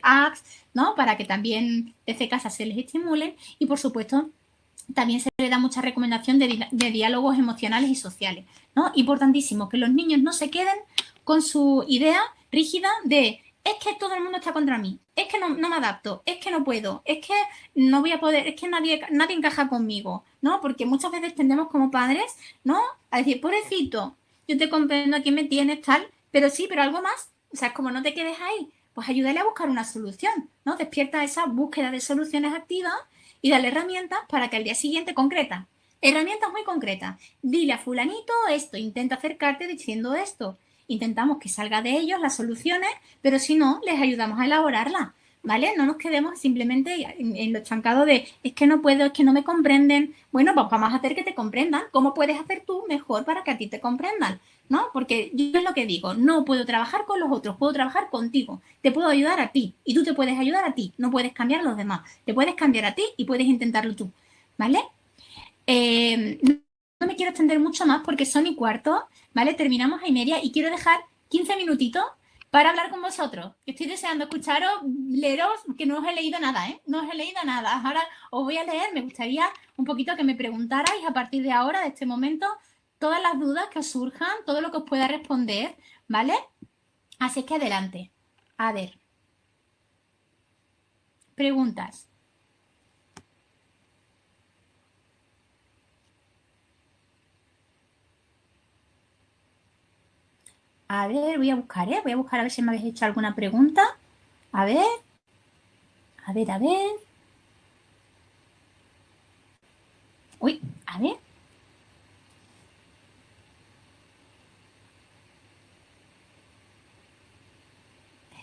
apps, ¿no? Para que también desde casa se les estimulen y, por supuesto, también se le da mucha recomendación de diálogos emocionales y sociales, ¿no? Importantísimo, que los niños no se queden con su idea rígida de es que todo el mundo está contra mí, es que no me adapto, es que no puedo, es que no voy a poder, es que nadie encaja conmigo, ¿no? Porque muchas veces tendemos como padres, ¿no? A decir, pobrecito, yo te comprendo, aquí me tienes tal, pero sí, pero algo más. O sea, es como no te quedes ahí, pues ayúdale a buscar una solución, ¿no? Despierta esa búsqueda de soluciones activas y dale herramientas para que al día siguiente concreta. Herramientas muy concretas. Dile a fulanito esto, intenta acercarte diciendo esto. Intentamos que salga de ellos las soluciones, pero si no, les ayudamos a elaborarlas. ¿vale? No nos quedemos simplemente en lo estancado de es que no puedo, es que no me comprenden. Bueno, pues vamos a hacer que te comprendan. ¿Cómo puedes hacer tú mejor para que a ti te comprendan? ¿No? Porque yo es lo que digo, no puedo trabajar con los otros, puedo trabajar contigo. Te puedo ayudar a ti y tú te puedes ayudar a ti. No puedes cambiar a los demás. Te puedes cambiar a ti y puedes intentarlo tú, ¿vale? No me quiero extender mucho más porque son y cuarto, ¿vale? Terminamos a y media y quiero dejar 15 minutitos para hablar con vosotros. Estoy deseando escucharos, leeros, que no os he leído nada, ¿eh? No os he leído nada. Ahora os voy a leer, me gustaría un poquito que me preguntarais a partir de ahora, de este momento, todas las dudas que os surjan, todo lo que os pueda responder, ¿vale? Así que adelante. A ver. Preguntas. A ver, voy a buscar, ¿eh? Voy a buscar a ver si me habéis hecho alguna pregunta. A ver, a ver, a ver. Uy, a ver.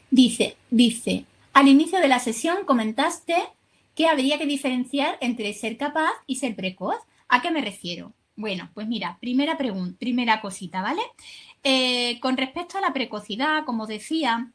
Dice, al inicio de la sesión comentaste que habría que diferenciar entre ser capaz y ser precoz. ¿A qué me refiero? Bueno, pues mira, primera pregunta, primera cosita, ¿vale? Con respecto a la precocidad, como decía,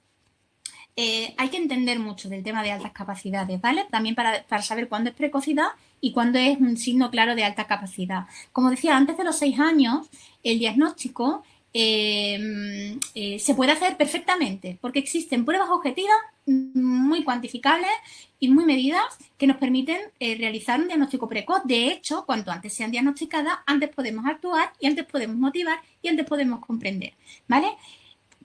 hay que entender mucho del tema de altas capacidades, ¿vale? También para saber cuándo es precocidad y cuándo es un signo claro de alta capacidad. Como decía, antes de los 6 años, el diagnóstico se puede hacer perfectamente porque existen pruebas objetivas muy cuantificables y muy medidas que nos permiten realizar un diagnóstico precoz. De hecho, cuanto antes sean diagnosticadas, antes podemos actuar y antes podemos motivar y antes podemos comprender, ¿vale?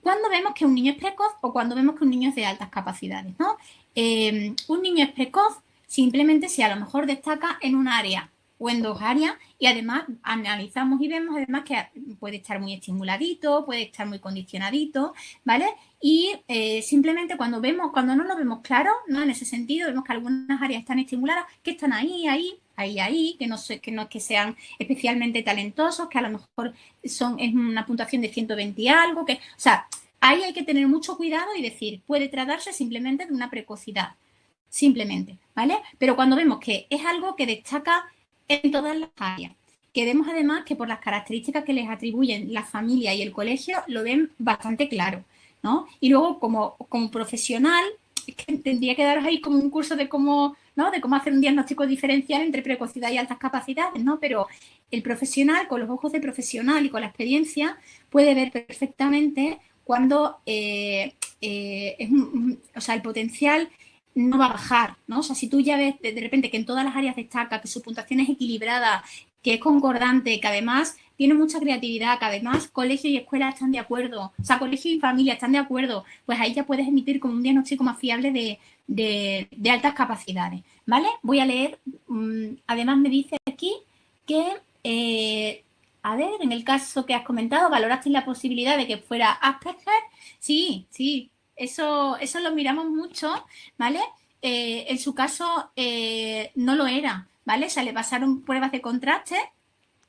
Cuando vemos que un niño es precoz o cuando vemos que un niño es de altas capacidades, ¿no? Un niño es precoz simplemente si a lo mejor destaca en un área o en dos áreas y además analizamos y vemos además que puede estar muy estimuladito, puede estar muy condicionadito, ¿vale? Y simplemente cuando no lo vemos claro, ¿no? En ese sentido, vemos que algunas áreas están estimuladas, que están ahí, que no es que sean especialmente talentosos, que a lo mejor es una puntuación de 120 y algo, o sea, ahí hay que tener mucho cuidado y decir, puede tratarse simplemente de una precocidad, simplemente, ¿vale? Pero cuando vemos que es algo que destaca en todas las áreas, que vemos además que por las características que les atribuyen la familia y el colegio, lo ven bastante claro, ¿no? Y luego como profesional, es que tendría que daros ahí como un curso de cómo, ¿no? De cómo hacer un diagnóstico diferencial entre precocidad y altas capacidades, ¿no? Pero el profesional, con los ojos de profesional y con la experiencia, puede ver perfectamente cuando o sea, el potencial no va a bajar, ¿no? O sea, si tú ya ves de repente que en todas las áreas destaca, que su puntuación es equilibrada, que es concordante, que además tiene mucha creatividad, que además colegio y escuela están de acuerdo, o sea, colegio y familia están de acuerdo, pues ahí ya puedes emitir como un diagnóstico más fiable de altas capacidades, ¿vale? Voy a leer, además me dice aquí que, a ver, en el caso que has comentado, ¿valoraste la posibilidad de que fuera Asperger? Sí, sí, eso lo miramos mucho, ¿vale? En su caso no lo era, ¿vale? O sea, le pasaron pruebas de contraste,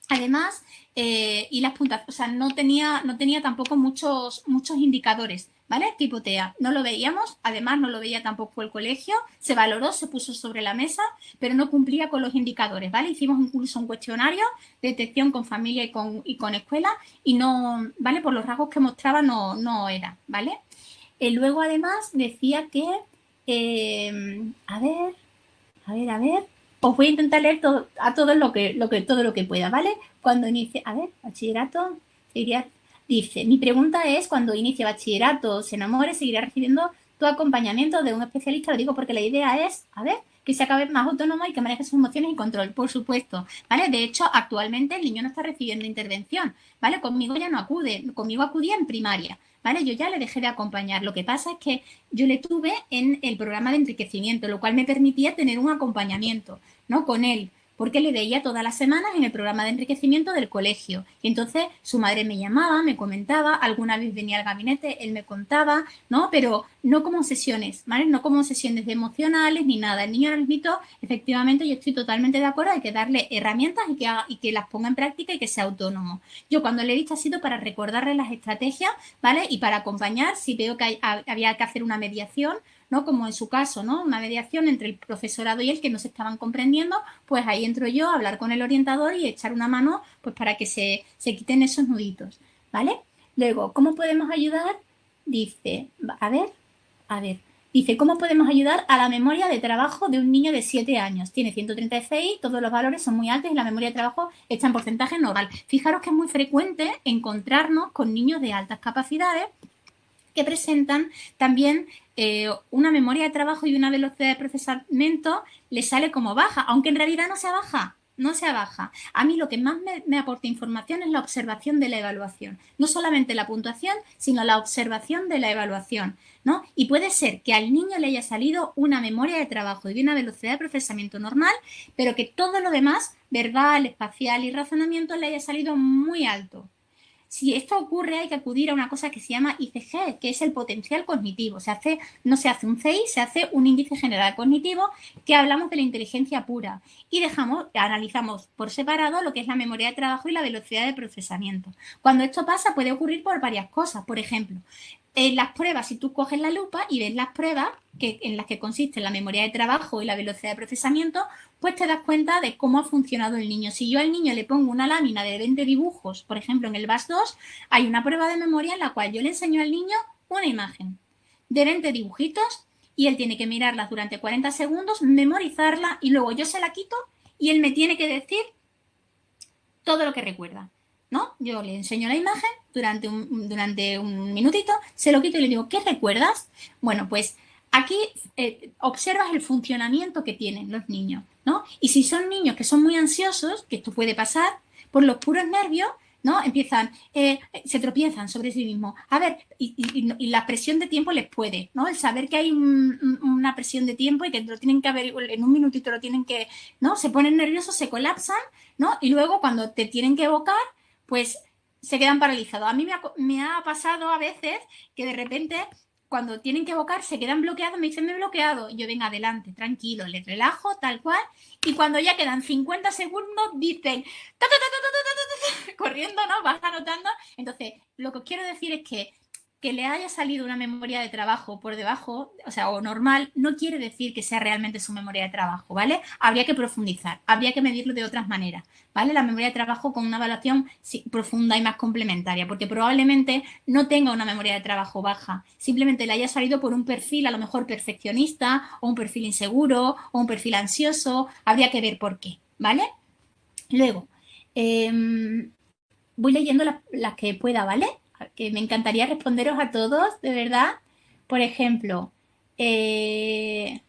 además, y las puntas, o sea, no tenía tampoco muchos indicadores, ¿vale? Tipo TEA, no lo veíamos, además no lo veía tampoco el colegio, se valoró, se puso sobre la mesa, pero no cumplía con los indicadores, ¿vale? Hicimos incluso un cuestionario de detección con familia y con escuela y no, ¿vale? Por los rasgos que mostraba no era, ¿vale? Luego, además, decía que, a ver, a ver, os voy a intentar leer todo todo lo que pueda, ¿vale? Cuando inicie, a ver, bachillerato, seguiría, dice, mi pregunta es, cuando inicie bachillerato, se enamore, seguirá recibiendo tu acompañamiento de un especialista, lo digo porque la idea es, a ver, que sea cada vez más autónomo y que maneje sus emociones y control, por supuesto, ¿vale? De hecho, actualmente el niño no está recibiendo intervención, ¿vale? Conmigo ya no acude, conmigo acudía en primaria, ¿vale? Yo ya le dejé de acompañar. Lo que pasa es que yo le tuve en el programa de enriquecimiento, lo cual me permitía tener un acompañamiento, ¿no? Con él, porque le veía todas las semanas en el programa de enriquecimiento del colegio. Y entonces su madre me llamaba, me comentaba, alguna vez venía al gabinete, él me contaba, ¿no? Pero no como sesiones, ¿vale? No como sesiones emocionales ni nada. El niño ahora mismo, efectivamente, yo estoy totalmente de acuerdo, hay que darle herramientas y que las ponga en práctica y que sea autónomo. Yo cuando le he dicho ha sido para recordarle las estrategias, ¿vale? Y para acompañar, si veo que había que hacer una mediación, ¿no? Como en su caso, ¿no? Una mediación entre el profesorado y el que no se estaban comprendiendo, pues ahí entro yo a hablar con el orientador y echar una mano pues para que se quiten esos nuditos, ¿vale? Luego, ¿cómo podemos ayudar? Dice, a ver, dice, ¿cómo podemos ayudar a la memoria de trabajo de un niño de 7 años? Tiene 136, todos los valores son muy altos y la memoria de trabajo está en porcentaje normal. Fijaros que es muy frecuente encontrarnos con niños de altas capacidades que presentan también una memoria de trabajo y una velocidad de procesamiento le sale como baja, aunque en realidad no sea baja. No sea baja. A mí lo que más me aporta información es la observación de la evaluación. No solamente la puntuación, sino la observación de la evaluación, ¿no? Y puede ser que al niño le haya salido una memoria de trabajo y una velocidad de procesamiento normal, pero que todo lo demás, verbal, espacial y razonamiento, le haya salido muy alto. Si esto ocurre, hay que acudir a una cosa que se llama ICG, que es el potencial cognitivo. No se hace un CI, se hace un índice general cognitivo, que hablamos de la inteligencia pura y analizamos por separado lo que es la memoria de trabajo y la velocidad de procesamiento. Cuando esto pasa, puede ocurrir por varias cosas. Por ejemplo, en las pruebas, si tú coges la lupa y ves las pruebas en las que consiste la memoria de trabajo y la velocidad de procesamiento, pues te das cuenta de cómo ha funcionado el niño. Si yo al niño le pongo una lámina de 20 dibujos, por ejemplo, en el VAS2, hay una prueba de memoria en la cual yo le enseño al niño una imagen de 20 dibujitos y él tiene que mirarlas durante 40 segundos, memorizarla y luego yo se la quito y él me tiene que decir todo lo que recuerda, ¿no? Yo le enseño la imagen durante un minutito, se lo quito y le digo, ¿qué recuerdas? Bueno, pues aquí observas el funcionamiento que tienen los niños, ¿no? Y si son niños que son muy ansiosos, que esto puede pasar, por los puros nervios, ¿no? Empiezan, se tropiezan sobre sí mismos. A ver, y la presión de tiempo les puede, ¿no? El saber que hay una presión de tiempo y que lo tienen que haber, en un minutito lo tienen que, ¿no? Se ponen nerviosos, se colapsan, ¿no? Y luego cuando te tienen que evocar, pues se quedan paralizados. A mí me ha pasado a veces que de repente cuando tienen que evocar se quedan bloqueados, me dicen me he bloqueado. Y yo venga adelante, tranquilo, les relajo, tal cual. Y cuando ya quedan 50 segundos, dicen ta, ta, ta, ta, corriendo, ¿no? Vas anotando. Entonces, lo que os quiero decir es que le haya salido una memoria de trabajo por debajo, o sea, o normal, no quiere decir que sea realmente su memoria de trabajo, ¿vale? Habría que profundizar, habría que medirlo de otras maneras, ¿vale? La memoria de trabajo con una evaluación profunda y más complementaria, porque probablemente no tenga una memoria de trabajo baja, simplemente le haya salido por un perfil a lo mejor perfeccionista, o un perfil inseguro, o un perfil ansioso, habría que ver por qué, ¿vale? Luego, voy leyendo las que pueda, ¿vale? Que me encantaría responderos a todos, de verdad. Por ejemplo, quería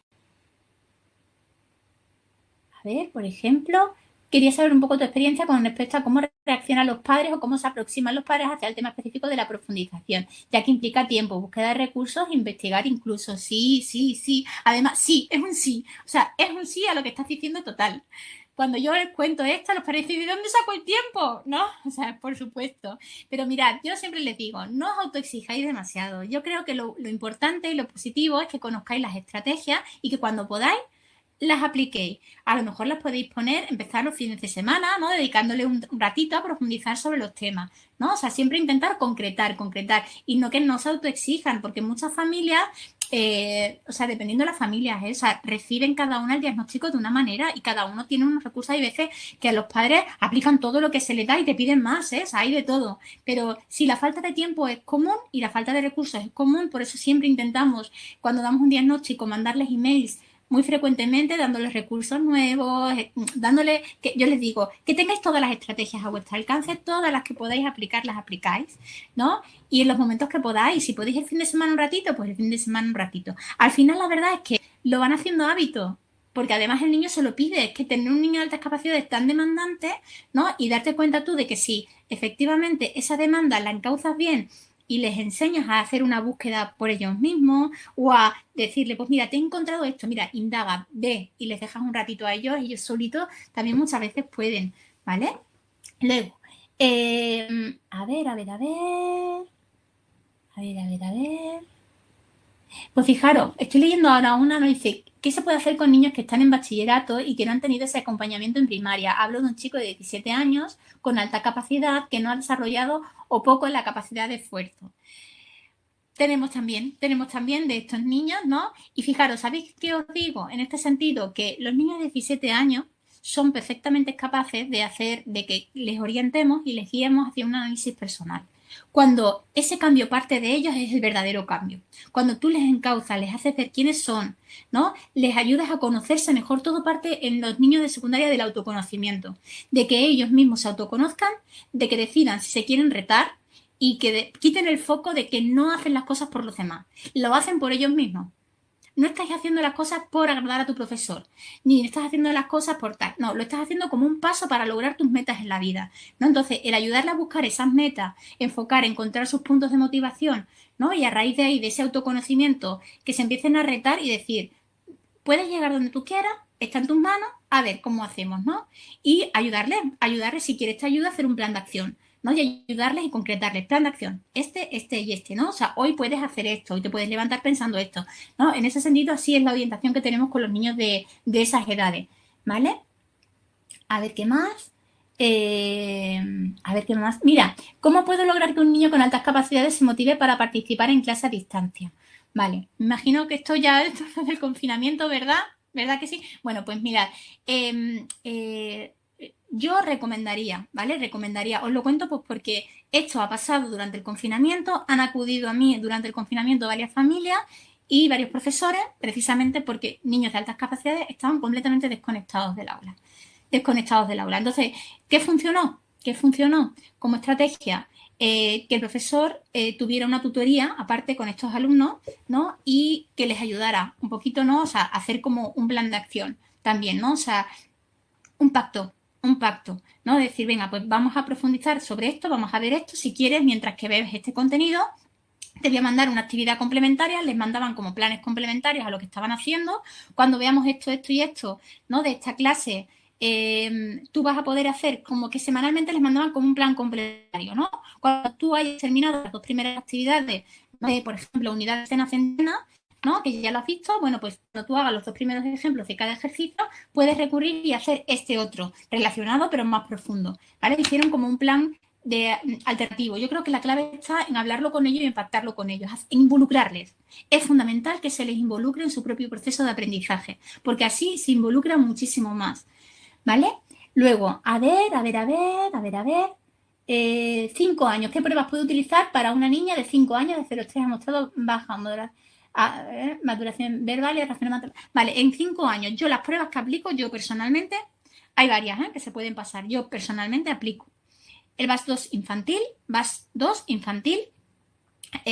saber un poco tu experiencia con respecto a cómo reaccionan los padres o cómo se aproximan los padres hacia el tema específico de la profundización, ya que implica tiempo, búsqueda de recursos, investigar incluso. Sí, sí, sí. Además, sí, es un sí. O sea, es un sí a lo que estás diciendo total. Cuando yo les cuento esto, los padres dicen, ¿de dónde saco el tiempo? ¿No? O sea, por supuesto. Pero mirad, yo siempre les digo, no os autoexijáis demasiado. Yo creo que lo importante y lo positivo es que conozcáis las estrategias y que cuando podáis las apliquéis. A lo mejor las podéis poner, empezar los fines de semana, ¿no? Dedicándole un ratito a profundizar sobre los temas, ¿no? O sea, siempre intentar concretar y no que no se autoexijan, porque muchas familias, o sea, dependiendo de las familias, o sea, reciben cada una el diagnóstico de una manera y cada uno tiene unos recursos. Hay veces que a los padres aplican todo lo que se les da y te piden más, ¿eh? O sea, hay de todo. Pero si la falta de tiempo es común y la falta de recursos es común, por eso siempre intentamos, cuando damos un diagnóstico, mandarles emails muy frecuentemente, dándoles recursos nuevos, que yo les digo, que tengáis todas las estrategias a vuestro alcance, todas las que podáis aplicar, las aplicáis, ¿no? Y en los momentos que podáis, si podéis el fin de semana un ratito, pues el fin de semana un ratito. Al final la verdad es que lo van haciendo hábito, porque además el niño se lo pide, es que tener un niño de altas capacidades tan demandante, ¿no? Y darte cuenta tú de que si efectivamente esa demanda la encauzas bien y les enseñas a hacer una búsqueda por ellos mismos o a decirle, pues mira, te he encontrado esto, mira, indaga, ve y les dejas un ratito a ellos, ellos solitos también muchas veces pueden, ¿vale? Luego, a ver, a ver, a ver, a ver, a ver, a ver. Pues fijaros, estoy leyendo ahora una, nos dice, ¿qué se puede hacer con niños que están en bachillerato y que no han tenido ese acompañamiento en primaria? Hablo de un chico de 17 años con alta capacidad que no ha desarrollado o poco la capacidad de esfuerzo. tenemos también de estos niños, ¿no? Y fijaros, ¿sabéis qué os digo? En este sentido, que los niños de 17 años son perfectamente capaces de que les orientemos y les guiemos hacia un análisis personal. Cuando ese cambio parte de ellos es el verdadero cambio. Cuando tú les encauzas, les haces ver quiénes son, ¿no? Les ayudas a conocerse mejor, todo parte en los niños de secundaria del autoconocimiento, de que ellos mismos se autoconozcan, de que decidan si se quieren retar y que quiten el foco de que no hacen las cosas por los demás, lo hacen por ellos mismos. No estás haciendo las cosas por agradar a tu profesor, ni estás haciendo las cosas por tal. No, lo estás haciendo como un paso para lograr tus metas en la vida, ¿no? Entonces, el ayudarle a buscar esas metas, enfocar, encontrar sus puntos de motivación, ¿no? Y a raíz de ahí, de ese autoconocimiento, que se empiecen a retar y decir, puedes llegar donde tú quieras, está en tus manos, a ver cómo hacemos, ¿no? Y ayudarles si quieres te ayuda a hacer un plan de acción, ¿no? Y ayudarles y concretarles plan de acción, este y este, ¿no? O sea, hoy puedes hacer esto, hoy te puedes levantar pensando esto, ¿no? En ese sentido, así es la orientación que tenemos con los niños de esas edades, ¿vale? A ver qué más. A ver qué más. Mira, ¿cómo puedo lograr que un niño con altas capacidades se motive para participar en clase a distancia? Vale, me imagino que esto ya es del confinamiento, ¿verdad? ¿Verdad que sí? Bueno, pues mirad, yo recomendaría, ¿vale? Os lo cuento pues porque esto ha pasado durante el confinamiento, han acudido a mí durante el confinamiento varias familias y varios profesores, precisamente porque niños de altas capacidades estaban completamente desconectados del aula. Entonces, ¿qué funcionó? Como estrategia? Que el profesor tuviera una tutoría aparte con estos alumnos, ¿no? Y que les ayudara un poquito, ¿no? O sea, hacer como un plan de acción también, ¿no? O sea, un pacto, ¿no? Decir, venga, pues vamos a profundizar sobre esto, vamos a ver esto, si quieres, mientras que ves este contenido, te voy a mandar una actividad complementaria, les mandaban como planes complementarios a lo que estaban haciendo, cuando veamos esto, esto y esto, ¿no? De esta clase, tú vas a poder hacer como que semanalmente les mandaban como un plan complementario, ¿no? Cuando tú hayas terminado las dos primeras actividades, por ejemplo, unidad de cena-centena, ¿no? Que ya lo has visto, bueno, pues cuando tú hagas los dos primeros ejemplos de cada ejercicio, puedes recurrir y hacer este otro, relacionado pero más profundo, ¿vale? Hicieron como un plan alternativo. Yo creo que la clave está en hablarlo con ellos y impactarlo con ellos, involucrarles. Es fundamental que se les involucre en su propio proceso de aprendizaje, porque así se involucran muchísimo más, ¿vale? Luego, a ver. 5 años. ¿Qué pruebas puede utilizar para una niña de 5 años de 0,3 ha mostrado baja maduración verbal y racionamiento? Vale, en 5 años, yo las pruebas que aplico, yo personalmente, hay varias que se pueden pasar. Yo personalmente aplico el VAS2 infantil,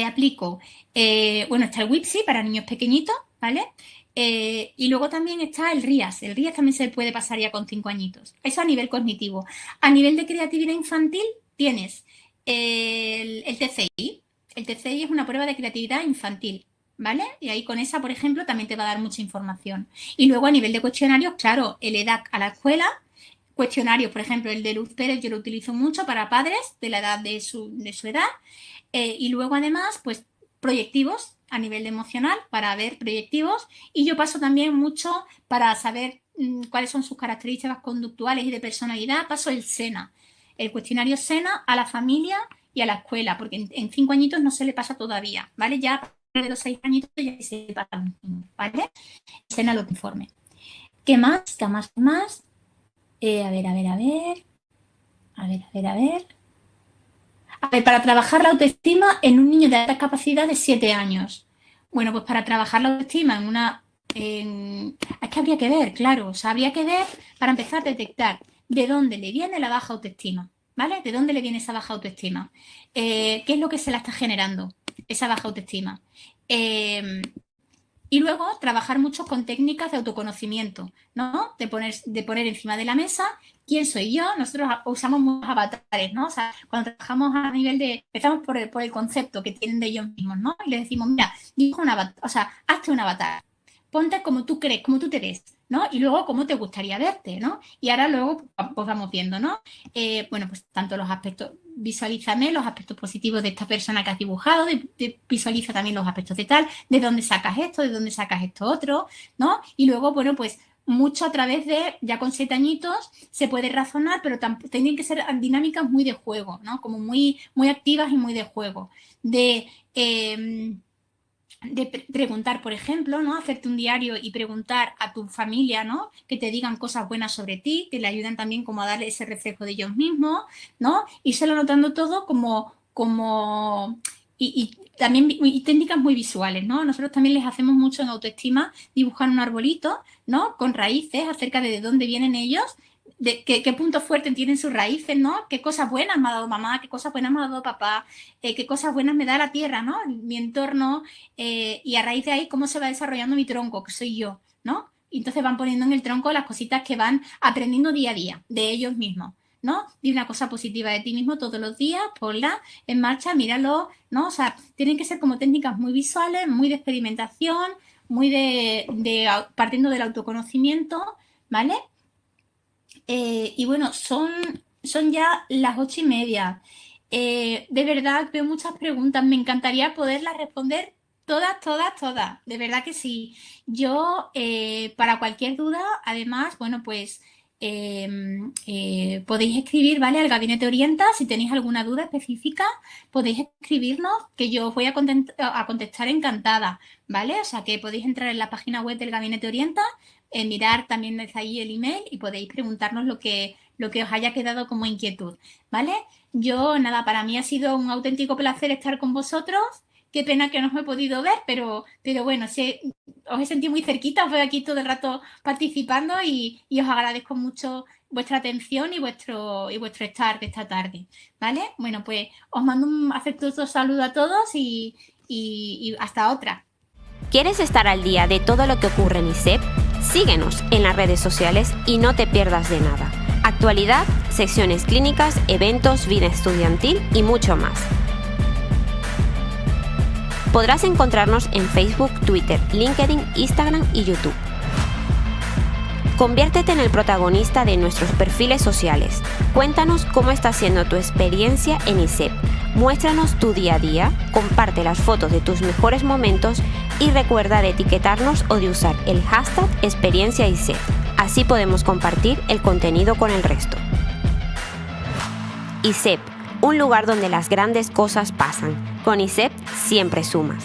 aplico, bueno, está el WIPSI para niños pequeñitos, ¿vale? Y luego también está el RIAS. El RIAS también se puede pasar ya con 5 añitos. Eso a nivel cognitivo. A nivel de creatividad infantil tienes el TCI. El TCI es una prueba de creatividad infantil, ¿vale? Y ahí con esa, por ejemplo, también te va a dar mucha información. Y luego a nivel de cuestionarios, claro, el EDAC a la escuela, cuestionarios, por ejemplo, el de Luz Pérez yo lo utilizo mucho para padres de la edad de su edad. Y luego, además, pues proyectivos a nivel emocional para ver proyectivos. Y yo paso también mucho para saber cuáles son sus características conductuales y de personalidad. Paso el SENA, el cuestionario SENA a la familia y a la escuela, porque en 5 añitos no se le pasa todavía, ¿vale? Ya a partir de los 6 añitos ya se pasa, ¿vale? SENA lo que informe. ¿Qué más? A ver. A ver, para trabajar la autoestima en un niño de alta capacidad de 7 años. Bueno, pues para trabajar la autoestima es que habría que ver, claro. O sea, habría que ver, para empezar, a detectar de dónde le viene la baja autoestima, ¿vale? ¿De dónde le viene esa baja autoestima? ¿Qué es lo que se la está generando, esa baja autoestima? Y luego trabajar mucho con técnicas de autoconocimiento, ¿no? De poner encima de la mesa quién soy yo. Nosotros usamos muchos avatares, ¿no? O sea, cuando trabajamos a nivel de... Empezamos por el concepto que tienen de ellos mismos, ¿no? Y les decimos, mira, dibuja un avatar, o sea, hazte un avatar. Ponte como tú crees, como tú te ves, ¿no? Y luego cómo te gustaría verte, ¿no? Y ahora luego pues vamos viendo, ¿no? Bueno, pues tanto los aspectos, visualízame los aspectos positivos de esta persona que has dibujado, visualiza también los aspectos de tal, de dónde sacas esto otro, ¿no? Y luego, bueno, pues mucho a través de, ya con 7 añitos, se puede razonar, pero tienen que ser dinámicas muy de juego, ¿no? Como muy, muy activas y muy de juego. De preguntar, por ejemplo, ¿no? Hacerte un diario y preguntar a tu familia, ¿no? Que te digan cosas buenas sobre ti, que le ayudan también como a darle ese reflejo de ellos mismos, ¿no? Írselo notando todo y también y técnicas muy visuales, ¿no? Nosotros también les hacemos mucho en autoestima dibujar un arbolito, ¿no? Con raíces acerca de dónde vienen ellos, de qué puntos fuertes tienen sus raíces, ¿no? Qué cosas buenas me ha dado mamá, qué cosas buenas me ha dado papá, qué cosas buenas me da la tierra, ¿no? Mi entorno, y a raíz de ahí cómo se va desarrollando mi tronco, que soy yo, ¿no? Y entonces van poniendo en el tronco las cositas que van aprendiendo día a día de ellos mismos, ¿no? Di una cosa positiva de ti mismo todos los días, ponla en marcha, míralo, ¿no? O sea, tienen que ser como técnicas muy visuales, muy de experimentación, muy partiendo del autoconocimiento, ¿vale? Y bueno, son ya las 8:30. De verdad, veo muchas preguntas. Me encantaría poderlas responder todas, todas, todas. De verdad que sí. Yo, para cualquier duda, además, bueno, pues podéis escribir, ¿vale? Al Gabinete Orienta. Si tenéis alguna duda específica, podéis escribirnos, que yo os voy a contestar encantada, ¿vale? O sea, que podéis entrar en la página web del Gabinete Orienta, mirar también desde ahí el email y podéis preguntarnos lo que os haya quedado como inquietud, ¿vale? Yo, nada, para mí ha sido un auténtico placer estar con vosotros. Qué pena que no os he podido ver, pero bueno, os he sentido muy cerquita, os veo aquí todo el rato participando y os agradezco mucho vuestra atención y vuestro estar de esta tarde, ¿vale? Bueno, pues os mando un afectuoso saludo a todos y hasta otra. ¿Quieres estar al día de todo lo que ocurre en ISEP? Síguenos en las redes sociales y no te pierdas de nada. Actualidad, secciones clínicas, eventos, vida estudiantil y mucho más. Podrás encontrarnos en Facebook, Twitter, LinkedIn, Instagram y YouTube. Conviértete en el protagonista de nuestros perfiles sociales. Cuéntanos cómo está siendo tu experiencia en ISEP. Muéstranos tu día a día, comparte las fotos de tus mejores momentos y recuerda de etiquetarnos o de usar el hashtag #ExperienciaISEP. Así podemos compartir el contenido con el resto. ISEP, un lugar donde las grandes cosas pasan. Con ISEP siempre sumas.